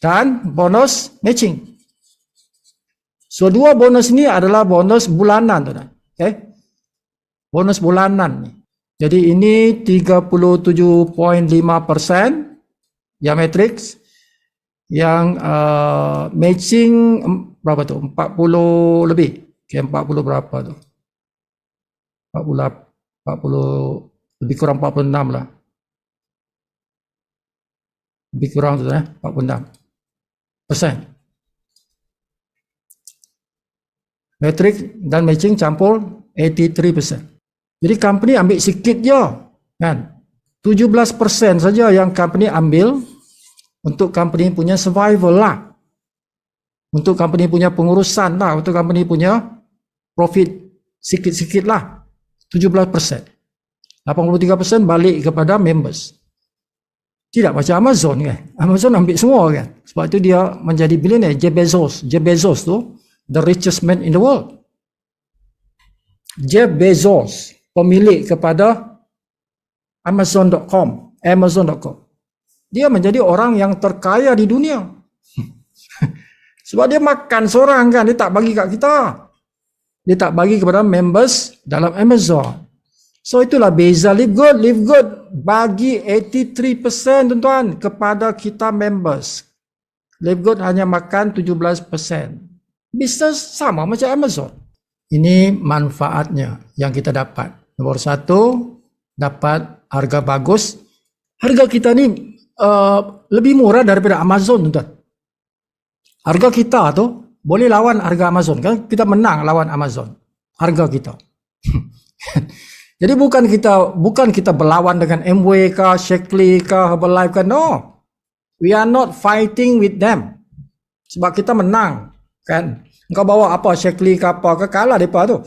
dan bonus matching. So dua bonus ini adalah bonus bulanan tu. Okay? Bonus bulanan ni. Jadi ini 37.5% yang matrix, yang matching berapa tu? 40 lebih. Okay, 40 berapa tu? 40 lebih kurang 46 lah. Lebih kurang tu 46%. Matrix dan matching campur 83%. Jadi company ambil sikit je kan. 17% saja yang company ambil untuk company punya survival lah. Untuk company punya pengurusan lah, untuk company punya profit sikit-sikit lah. 17%. 83% balik kepada members. Tidak macam Amazon kan. Amazon ambil semua kan. Sebab itu dia menjadi billionaire. Jeff Bezos. Jeff Bezos tu the richest man in the world. Jeff Bezos pemilik kepada Amazon.com. Dia menjadi orang yang terkaya di dunia. Sebab dia makan seorang kan. Dia tak bagi kat kita. Dia tak bagi kepada members dalam Amazon. So itulah beza Live Good. Live Good bagi 83% tuan-tuan kepada kita members. Live Good hanya makan 17%. Bisnes sama macam Amazon. Ini manfaatnya yang kita dapat. Nomor satu, dapat harga bagus. Harga kita ni lebih murah daripada Amazon tuan-tuan. Harga kita tu boleh lawan harga Amazon. Kan kita menang lawan Amazon. Harga kita. Jadi bukan kita berlawan dengan Amway kah, Shaklee kah, Herbalife kah. No. We are not fighting with them. Sebab kita menang. Kan? Engkau bawa apa, Shaklee kah apa kah, kalah mereka tu.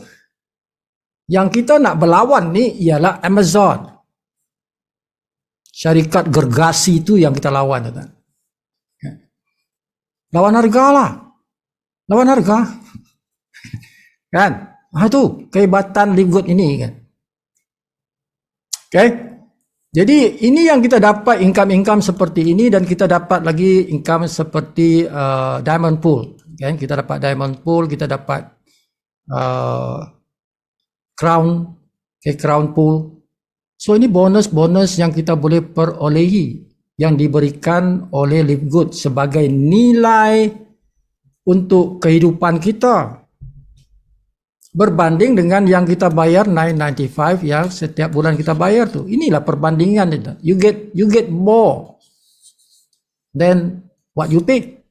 Yang kita nak berlawan ni ialah Amazon. Syarikat gergasi tu yang kita lawan. Lawan harga lah. Lawan harga. Kan? Itu kehebatan Live Good ini kan. Okay. Jadi ini yang kita dapat income seperti ini, dan kita dapat lagi income seperti diamond pool. Kan? Kita dapat diamond pool, kita dapat crown pool. So ini bonus-bonus yang kita boleh perolehi, yang diberikan oleh Live Good sebagai nilai untuk kehidupan kita, berbanding dengan yang kita bayar 995 yang setiap bulan kita bayar tu. Inilah perbandingan itu. You get more than what you pay.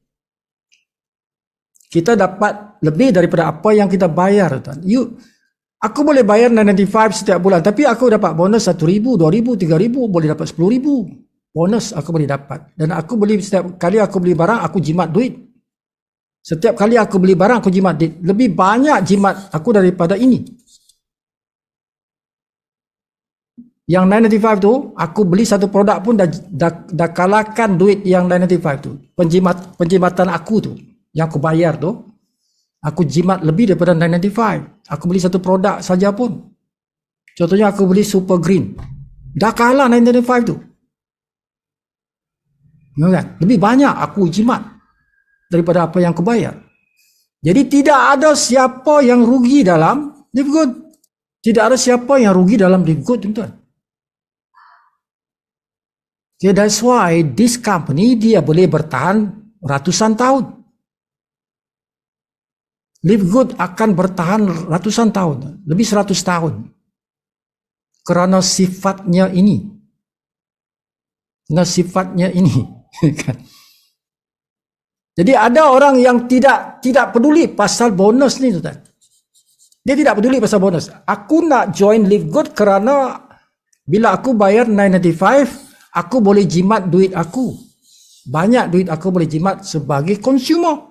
Kita dapat lebih daripada apa yang kita bayar. Aku boleh bayar 995 setiap bulan, tapi aku dapat bonus 1,000, 2,000, 3,000, boleh dapat 10,000 bonus aku boleh dapat. Dan aku beli, setiap kali aku beli barang aku jimat duit. Setiap kali aku beli barang aku jimat duit. Lebih banyak jimat aku daripada ini. Yang 995 tu, aku beli satu produk pun dah kalahkan duit yang 995 tu. Penjimatan aku tu, yang aku bayar tu, aku jimat lebih daripada 995. Aku beli satu produk saja pun. Contohnya aku beli Super Green. Dah kalah 995 tu. Lebih banyak aku jimat daripada apa yang aku bayar. Jadi tidak ada siapa yang rugi dalam Live Good. Tidak ada siapa yang rugi dalam Live Good, tuan-tuan. Okay, that's why this company dia boleh bertahan ratusan tahun. Live Good akan bertahan ratusan tahun, lebih 100 tahun. Kerana sifatnya ini. Nah, sifatnya ini. Jadi ada orang yang tidak peduli pasal bonus ni, tuan. Dia tidak peduli pasal bonus. Aku nak join Live Good kerana bila aku bayar 995, aku boleh jimat duit aku. Banyak duit aku boleh jimat sebagai consumer.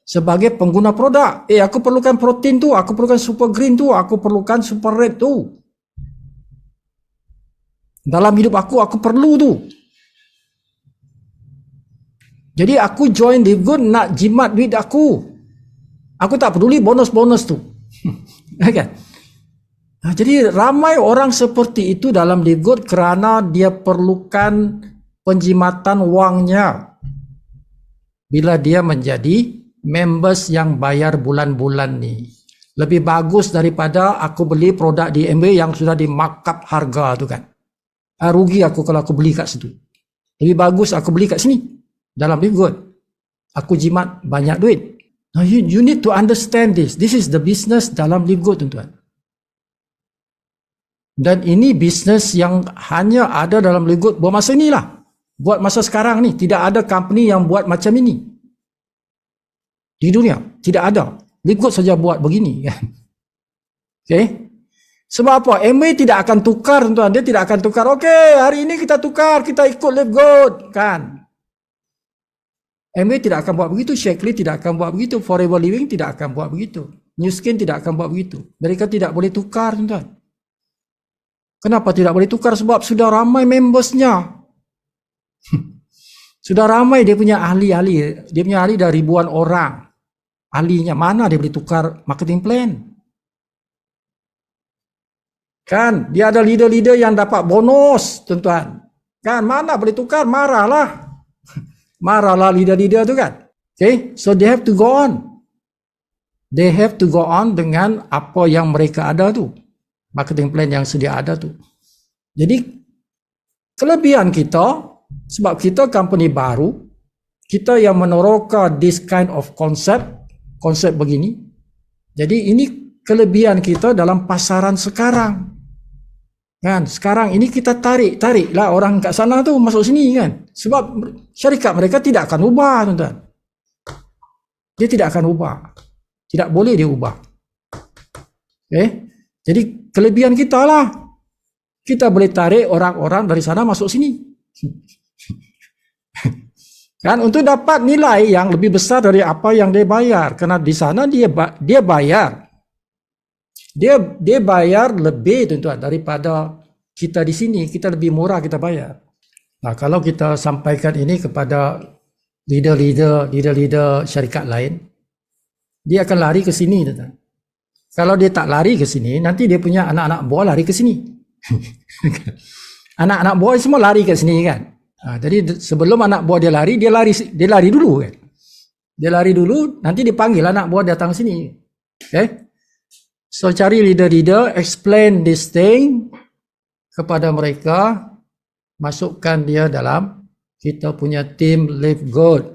Sebagai pengguna produk. Aku perlukan protein tu, aku perlukan Super Green tu, aku perlukan Super Red tu. Dalam hidup aku perlu tu. Jadi aku join Live Good nak jimat duit aku. Aku tak peduli bonus-bonus tu. Kan? Jadi ramai orang seperti itu dalam Live Good kerana dia perlukan penjimatan wangnya. Bila dia menjadi members yang bayar bulan-bulan ni. Lebih bagus daripada aku beli produk di MB yang sudah di markup harga tu kan. Rugi aku kalau aku beli kat situ. Lebih bagus aku beli kat sini. Dalam Live Good, aku jimat banyak duit. Now you need to understand this. This is the business dalam Live Good, tuan-tuan. Dan ini bisnes yang hanya ada dalam Live Good buat masa inilah. Buat masa sekarang ni. Tidak ada company yang buat macam ini. Di dunia. Tidak ada. Live Good saja buat begini. Okay. Sebab apa? MA tidak akan tukar, tuan-tuan. Dia tidak akan tukar. Okay, hari ini kita tukar. Kita ikut Live Good. Kan? MA tidak akan buat begitu. Shakely tidak akan buat begitu. Forever Living tidak akan buat begitu. New Skin tidak akan buat begitu. Mereka tidak boleh tukar, tuan-tuan. Kenapa tidak boleh tukar? Sebab sudah ramai membersnya. Sudah ramai dia punya ahli-ahli. Dia punya ahli dah ribuan orang. Ahlinya mana dia boleh tukar marketing plan? Kan? Dia ada leader-leader yang dapat bonus, tuan-tuan. Kan? Mana boleh tukar? Marahlah. Marahlah leader-leader tu kan. Okay, so they have to go on. They have to go on dengan apa yang mereka ada tu. Marketing plan yang sedia ada tu. Jadi, kelebihan kita, sebab kita company baru, kita yang meneroka this kind of konsep begini. Jadi, ini kelebihan kita dalam pasaran sekarang. Kan, sekarang ini kita tariklah orang kat sana tu masuk sini kan. Sebab syarikat mereka tidak akan ubah, tuan-tuan. Dia tidak akan ubah. Tidak boleh dia ubah. Okay? Jadi kelebihan kita lah. Kita boleh tarik orang-orang dari sana masuk sini. Kan, untuk dapat nilai yang lebih besar dari apa yang dia bayar. Kerana di sana dia bayar. Dia bayar lebih, tuan-tuan, daripada kita di sini. Kita lebih murah kita bayar. Nah, kalau kita sampaikan ini kepada leader syarikat lain, dia akan lari ke sini, tuan-tuan. Kalau dia tak lari ke sini, nanti dia punya anak-anak buah lari ke sini. Anak-anak buah semua lari ke sini kan. Jadi sebelum anak buah dia lari dulu kan. Dia lari dulu, nanti dipanggil anak buah datang sini. Okay? So cari leader-leader, explain this thing kepada mereka, masukkan dia dalam kita punya team Live Good.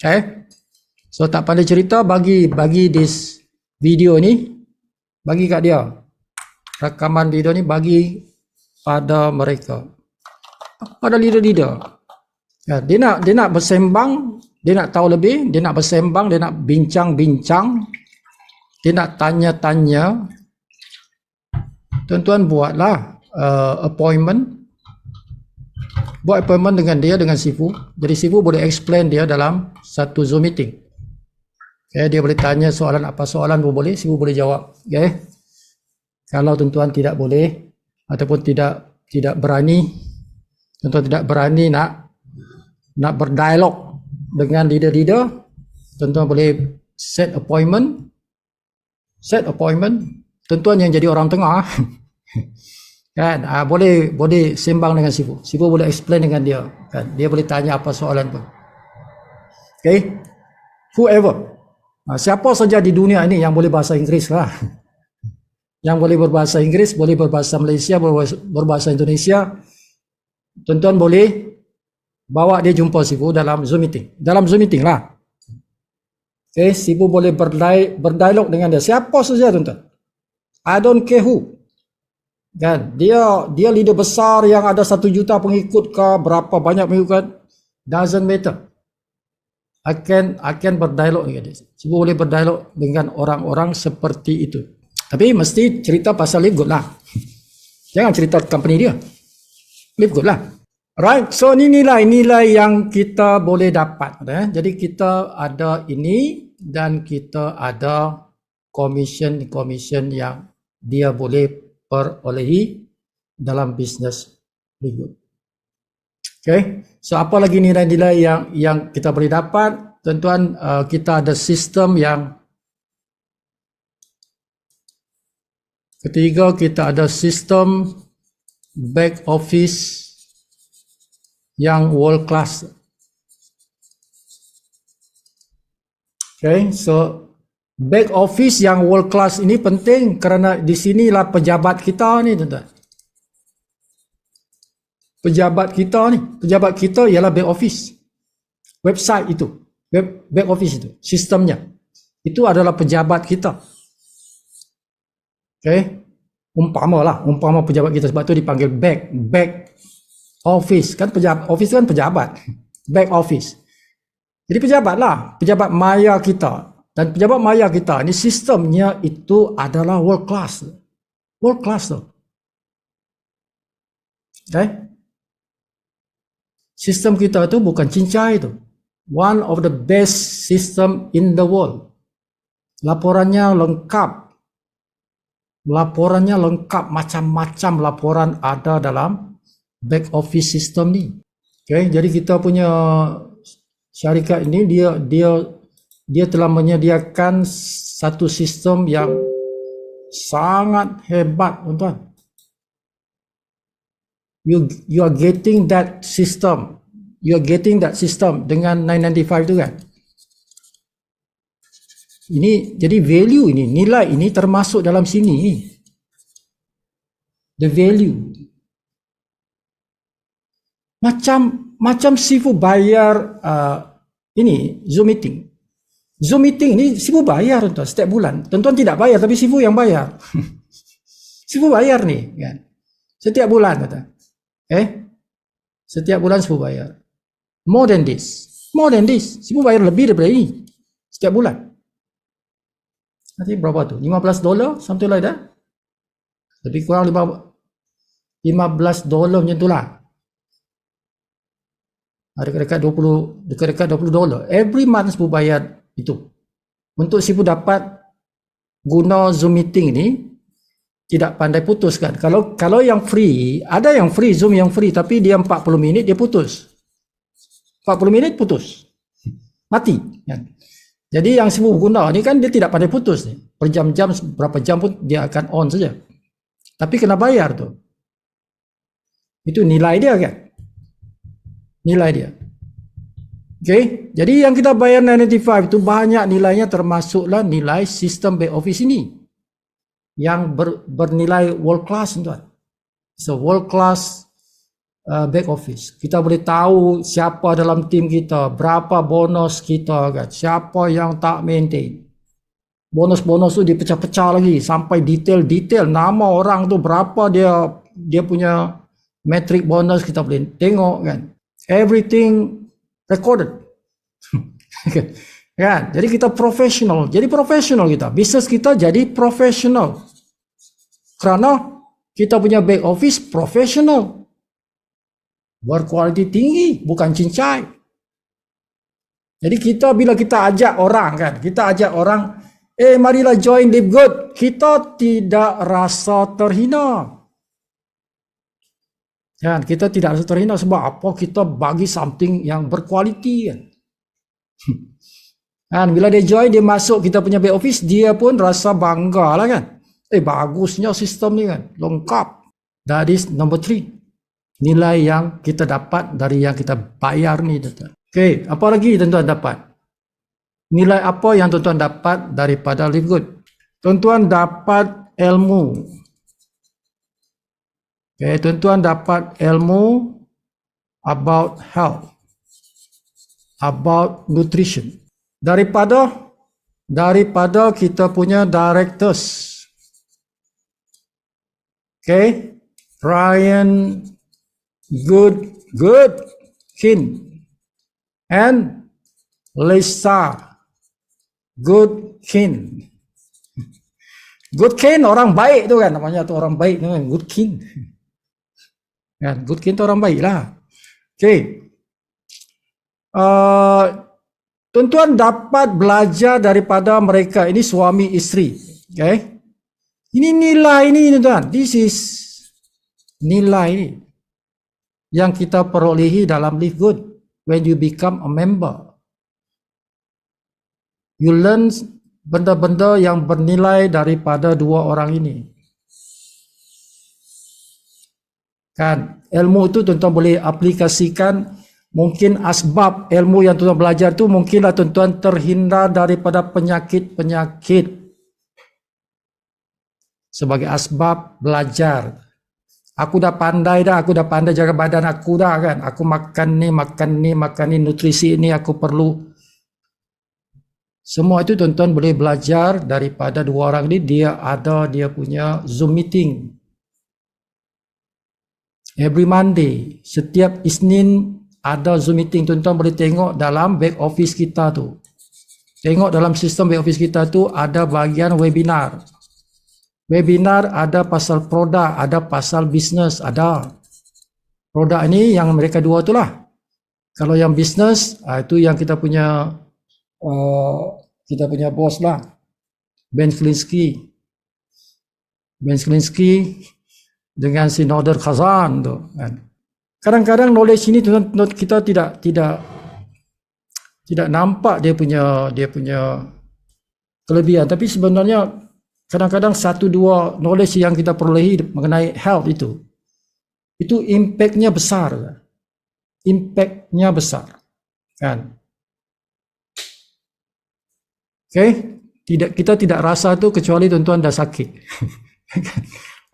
Okay? So tak pandai cerita, bagi this video ni, bagi kat dia. Rakaman video ni bagi pada mereka. Pada leader-leader. Ya, dia nak bersembang, dia nak tahu lebih, dia nak bersembang, dia nak bincang-bincang, dia nak tanya-tanya. Tuan-tuan buatlah appointment. Buat appointment dengan dia, dengan Sifu. Jadi Sifu boleh explain dia dalam satu Zoom meeting. Okay, dia boleh tanya soalan, apa soalan pun boleh, Sifu boleh jawab. Okay. Kalau tuan-tuan tidak boleh ataupun tidak berani, tuan-tuan tidak berani nak berdialog dengan leader-leader, tuan-tuan boleh set appointment. Tuan-tuan yang jadi orang tengah kan, boleh sembang dengan Sifu. Sifu boleh explain dengan dia kan, dia boleh tanya apa soalan pun. Okay, whoever, siapa saja di dunia ini yang boleh bahasa Inggeris lah. Yang boleh berbahasa Inggeris, boleh berbahasa Malaysia, berbahasa Indonesia, tuan-tuan boleh bawa dia jumpa Sifu dalam Zoom meeting. Dalam Zoom meeting lah. Okay, Sifu boleh berdialog dengan dia. Siapa saja tuan-tuan. I don't care who. Kan? Dia leader besar yang ada 1 juta pengikut ke, berapa banyak pengikut, doesn't matter. I can berdialog dengan dia. Sifu boleh berdialog dengan orang-orang seperti itu. Tapi mesti cerita pasal Live Good lah. Jangan cerita company dia. Live Good lah. Right, so ini nilai-nilai yang kita boleh dapat. Jadi kita ada ini dan kita ada commission yang dia boleh perolehi dalam bisnes Live Good. Okay, so apa lagi nilai-nilai yang kita boleh dapat? Tuan-tuan, kita ada sistem yang ketiga, kita ada sistem back office yang world class. Okay, so back office yang world class ini penting kerana di sinilah pejabat kita ni, tuan-tuan. Pejabat kita ialah back office. Website itu, back office itu, sistemnya. Itu adalah pejabat kita. Okay, umpama pejabat kita, sebab tu dipanggil back office kan, pejabat, back office. Jadi pejabat maya kita, dan pejabat maya kita ni sistemnya itu adalah world class tu. Okay, sistem kita tu bukan cincai tu, one of the best system in the world. Laporannya lengkap, macam-macam laporan ada dalam back office system ni. Okay, jadi kita punya syarikat ini dia telah menyediakan satu sistem yang sangat hebat, tuan-tuan. You are getting that system. You are getting that system dengan 995 tu kan. Ini jadi value ini, nilai ini termasuk dalam sini. The value. Macam Sifu bayar ini Zoom meeting. Zoom meeting ini Sifu bayar, tuan-tuan, setiap bulan. Tuan-tuan tidak bayar, tapi Sifu yang bayar. Sifu bayar nih kan. Setiap bulan, tuan-tuan. Setiap bulan Sifu bayar. More than this. Sifu bayar lebih daripada ini setiap bulan. Nanti berapa tu? $15, something like that. Lebih kurang $15 macam tu lah. Dekat-dekat $20. Every month Sifu bayar itu. Untuk Sifu dapat guna Zoom meeting ni, tidak pandai putus kan. Kalau yang free, ada yang free, Zoom yang free, tapi dia 40 minit dia putus. 40 minit putus. Mati kan. Jadi yang sibuk guna ni kan dia tidak pandai putus ni. Berjam-jam, berapa jam pun dia akan on saja. Tapi kena bayar tu. Itu nilai dia kan. Nilai dia. Okay. Jadi yang kita bayar 995 itu banyak nilainya, termasuklah nilai sistem back office ini. Yang bernilai world class tuan. So world class back office. Kita boleh tahu siapa dalam tim kita, berapa bonus kita kan, siapa yang tak maintain. Bonus-bonus tu dipecah-pecah lagi sampai detail-detail nama orang tu, berapa dia punya metric bonus kita boleh tengok kan. Everything recorded. Kan? Jadi kita profesional. Jadi profesional kita. Bisnes kita jadi profesional. Kerana kita punya back office profesional. Berkualiti tinggi, bukan cincai. Jadi kita bila kita ajak orang kan, kita ajak orang, marilah join Live Good. Kita tidak rasa terhina. Kan, kita tidak rasa terhina sebab apa? Kita bagi something yang berkualiti kan. Kan, bila dia join, dia masuk kita punya back office, dia pun rasa bangga lah kan. Bagusnya sistem ni kan, lengkap. That is number 3. Nilai yang kita dapat dari yang kita bayar ni, tuan-tuan. Okay, apa lagi tuan-tuan dapat? Nilai apa yang tuan-tuan dapat daripada Live Good? Tuan-tuan dapat ilmu. Okay, tuan-tuan dapat ilmu about health, about nutrition. Daripada kita punya directors. Okay, Ryan Goodkin and Lisa Goodkin. Goodkin orang baik tu kan, namanya tu orang baik tu kan, Goodkin. Kan, Goodkin tu orang baik lah. Okay. Tuan-tuan dapat belajar daripada mereka. Ini suami isteri. Okay. Ini nilai ini tuan-tuan. This is nilai ini yang kita perolehi dalam Live Good when you become a member. You learn benda-benda yang bernilai daripada dua orang ini. Kan, ilmu itu tuan-tuan boleh aplikasikan. Mungkin asbab ilmu yang tuan-tuan belajar tu mungkinlah tuan-tuan terhindar daripada penyakit-penyakit sebagai asbab belajar. Aku dah pandai jaga badan aku dah kan. Aku makan ni, nutrisi ini aku perlu. Semua itu tuan-tuan boleh belajar daripada dua orang ni. Dia punya Zoom meeting. Every Monday, setiap Isnin ada Zoom meeting. Tuan-tuan boleh tengok dalam back office kita tu. Tengok dalam sistem back office kita tu ada bahagian webinar. Webinar ada pasal produk, ada pasal bisnes, ada. Produk ini yang mereka dua tu lah. Kalau yang bisnes, itu yang kita punya bos lah. Ben Klinsky dengan si Noder Khazan tu kan. Kadang-kadang knowledge ini kita tidak nampak dia punya kelebihan, tapi sebenarnya kadang-kadang satu dua knowledge yang kita perolehi mengenai health itu impact-nya besar. Impact-nya besar. Kan? Okay? Kita tidak rasa tu kecuali tuan-tuan dah sakit.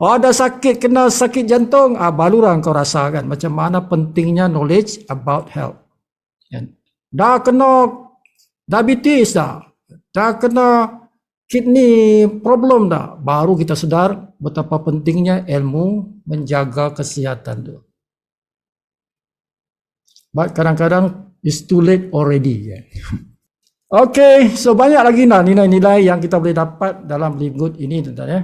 Oh, dah sakit, kena sakit jantung, barulah kau rasa kan macam mana pentingnya knowledge about health. Kan? Dah kena diabetes dah kena kidney problem dah, baru kita sedar betapa pentingnya ilmu menjaga kesihatan tu. But kadang-kadang it's too late already. Yeah. Okay, so banyak lagi nilai-nilai yang kita boleh dapat dalam Live Good ini tuan-tuan ya.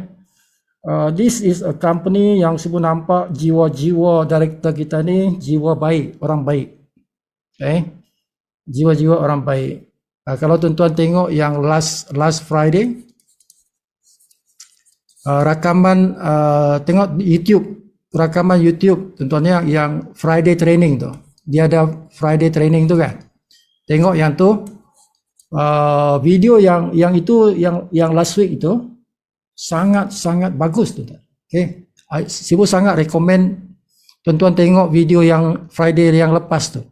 This is a company yang semua nampak jiwa-jiwa director kita ni jiwa baik, orang baik. Okay, jiwa-jiwa orang baik. Kalau tuan-tuan tengok yang last Friday, rakaman tengok YouTube, rakaman YouTube tuan-tuan yang Friday training tu. Dia ada Friday training tu kan. Tengok yang tu, video yang itu yang last week itu sangat bagus tu. Okay, Sifu sangat recommend tuan-tuan tengok video yang Friday yang lepas tu.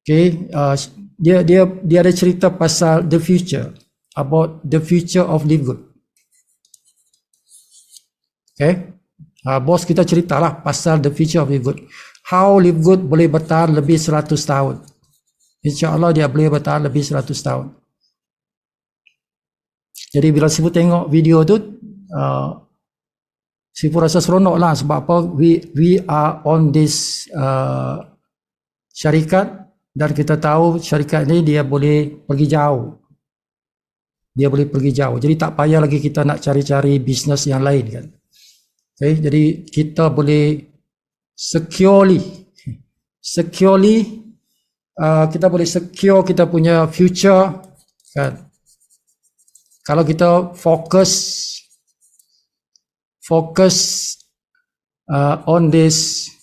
Okay, dia ada cerita pasal the future, about the future of Live Good. Okay, bos kita ceritalah pasal the future of Live Good, how Live Good boleh bertahan lebih 100 tahun. InsyaAllah dia boleh bertahan lebih 100 tahun. Jadi bila Sifu tengok video tu, Sifu rasa seronok lah. Sebab apa? We are on this syarikat, dan kita tahu syarikat ni dia boleh pergi jauh. Dia boleh pergi jauh. Jadi tak payah lagi kita nak cari-cari bisnes yang lain kan. Okay, jadi kita boleh securely kita boleh secure kita punya future kan. Kalau kita fokus on this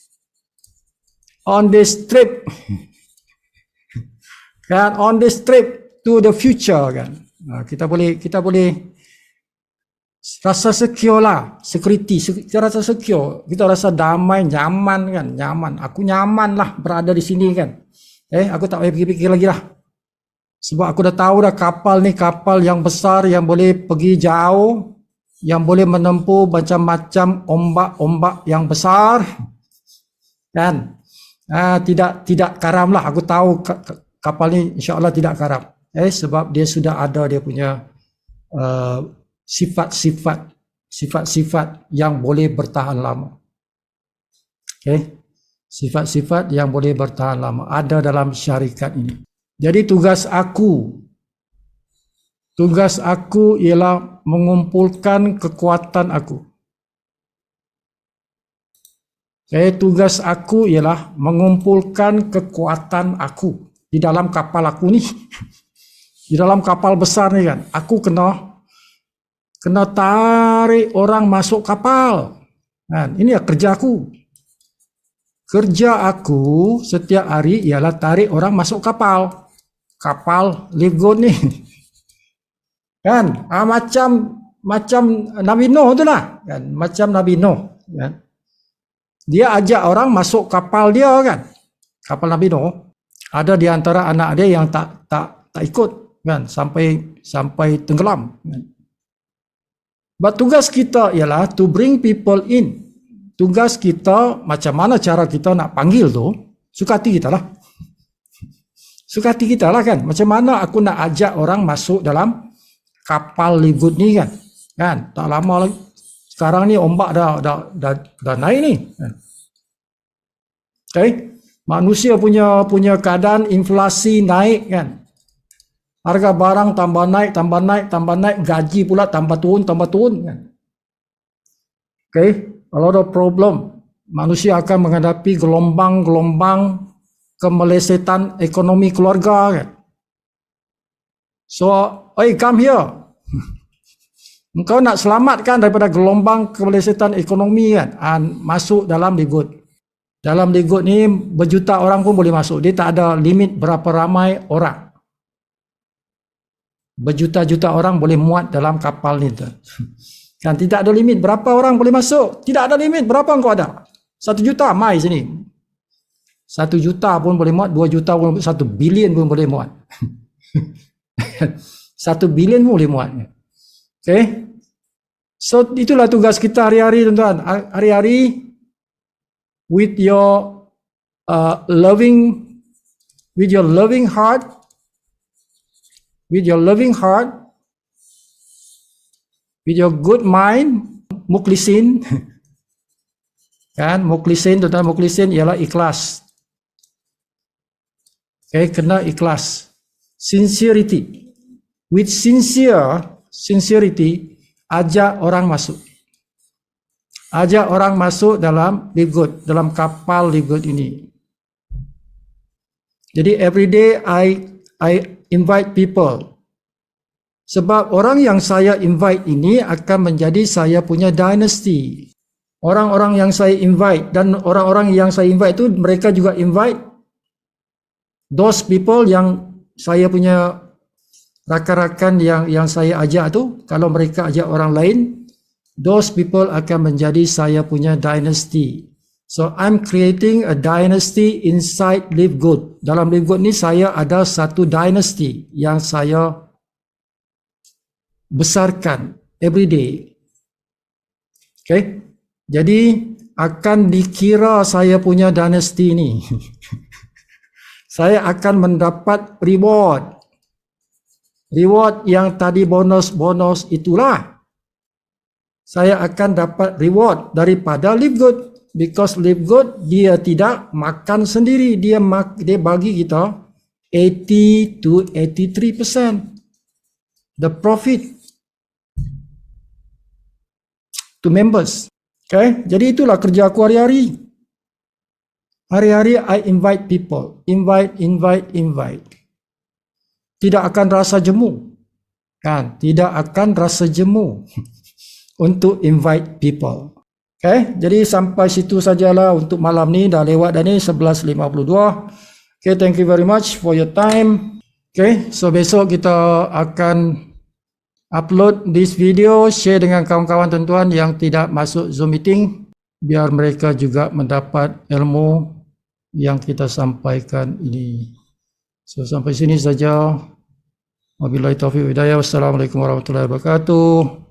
trip kan, on this trip to the future kan. Kita boleh rasa secure lah, security, kita rasa secure, kita rasa damai, nyaman kan, nyaman. Aku nyaman lah berada di sini kan. Aku tak payah fikir-fikir lagi lah. Sebab aku dah tahu dah kapal ni kapal yang besar, yang boleh pergi jauh, yang boleh menempuh macam-macam ombak-ombak yang besar kan. Tidak karam lah. Aku tahu kapal ni insya-Allah tidak karam. Sebab dia sudah ada dia punya sifat-sifat yang boleh bertahan lama. Okay, sifat-sifat yang boleh bertahan lama ada dalam syarikat ini. Jadi tugas aku ialah mengumpulkan kekuatan aku. Tugas aku ialah mengumpulkan kekuatan aku di dalam kapal aku ni. Di dalam kapal besar ni kan, aku kena tarik orang masuk kapal. Kan, ini ya kerja aku. Kerja aku setiap hari ialah tarik orang masuk kapal. Kapal Live Good ni. Kan, macam Nabi Nuh tu lah. Kan, macam Nabi Nuh. Kan. Dia ajak orang masuk kapal dia kan. Kapal Nabi Nuh. Ada di antara anak dia yang tak ikut kan, sampai tenggelam. Kan. But tugas kita ialah to bring people in. Tugas kita, macam mana cara kita nak panggil tu, suka hati kita lah. Suka hati kita lah kan. Macam mana aku nak ajak orang masuk dalam kapal Live Good ni kan. Kan, tak lama lagi. Sekarang ni ombak dah naik ni. Okay. Manusia punya keadaan inflasi naik kan. Harga barang tambah naik, gaji pula tambah turun kan. Okay. A lot of problem. Manusia akan menghadapi gelombang kemelesetan ekonomi keluarga kan. So, come here. Engkau nak selamatkan daripada gelombang kemelesetan ekonomi kan. Masuk dalam Live Good. Dalam Live Good ni berjuta orang pun boleh masuk. Dia tak ada limit berapa ramai orang. Berjuta-juta orang boleh muat dalam kapal ni tu. Kan tidak ada limit berapa orang boleh masuk. Tidak ada limit berapa engkau ada. 1 juta mai sini. 1 juta pun boleh muat, 2 juta pun, 1 bilion pun boleh muat. 1 bilion pun boleh muat. Okay. So itulah tugas kita hari-hari tuan-tuan. Hari-hari with your loving heart, with your good mind, muklisin. Kan, muklisin, tuan-tuan, muklisin ialah ikhlas. Okay, kena ikhlas. Sincerity. With sincerity, ajak orang masuk. Ajak orang masuk dalam Live Good, dalam kapal Live Good ini. Jadi every day I invite people. Sebab orang yang saya invite ini akan menjadi saya punya dynasty. Orang-orang yang saya invite dan orang-orang yang saya invite itu mereka juga invite those people yang saya punya rakan-rakan yang saya ajak tu, kalau mereka ajak orang lain, those people akan menjadi saya punya dynasty. So I'm creating a dynasty inside Live Good. Dalam Live Good ni saya ada satu dynasty yang saya besarkan every day. Okay? Jadi akan dikira saya punya dynasty ni. Saya akan mendapat reward. Reward yang tadi bonus-bonus itulah. Saya akan dapat reward daripada Live Good. Because Live Good, dia tidak makan sendiri. Dia bagi kita 80 to 83% the profit to members. Okay? Jadi itulah kerja aku hari-hari. Hari-hari I invite people. Invite. Tidak akan rasa jemu. Kan? Tidak akan rasa jemu untuk invite people. Okay, jadi sampai situ sajalah untuk malam ni, dah lewat dah ni 11.52. Okay, thank you very much for your time. Okay, so besok kita akan upload this video, share dengan kawan-kawan tuan-tuan yang tidak masuk Zoom meeting, biar mereka juga mendapat ilmu yang kita sampaikan ini. So sampai sini saja. Wabillahi taufiq wal hidayah. Wassalamualaikum warahmatullahi wabarakatuh.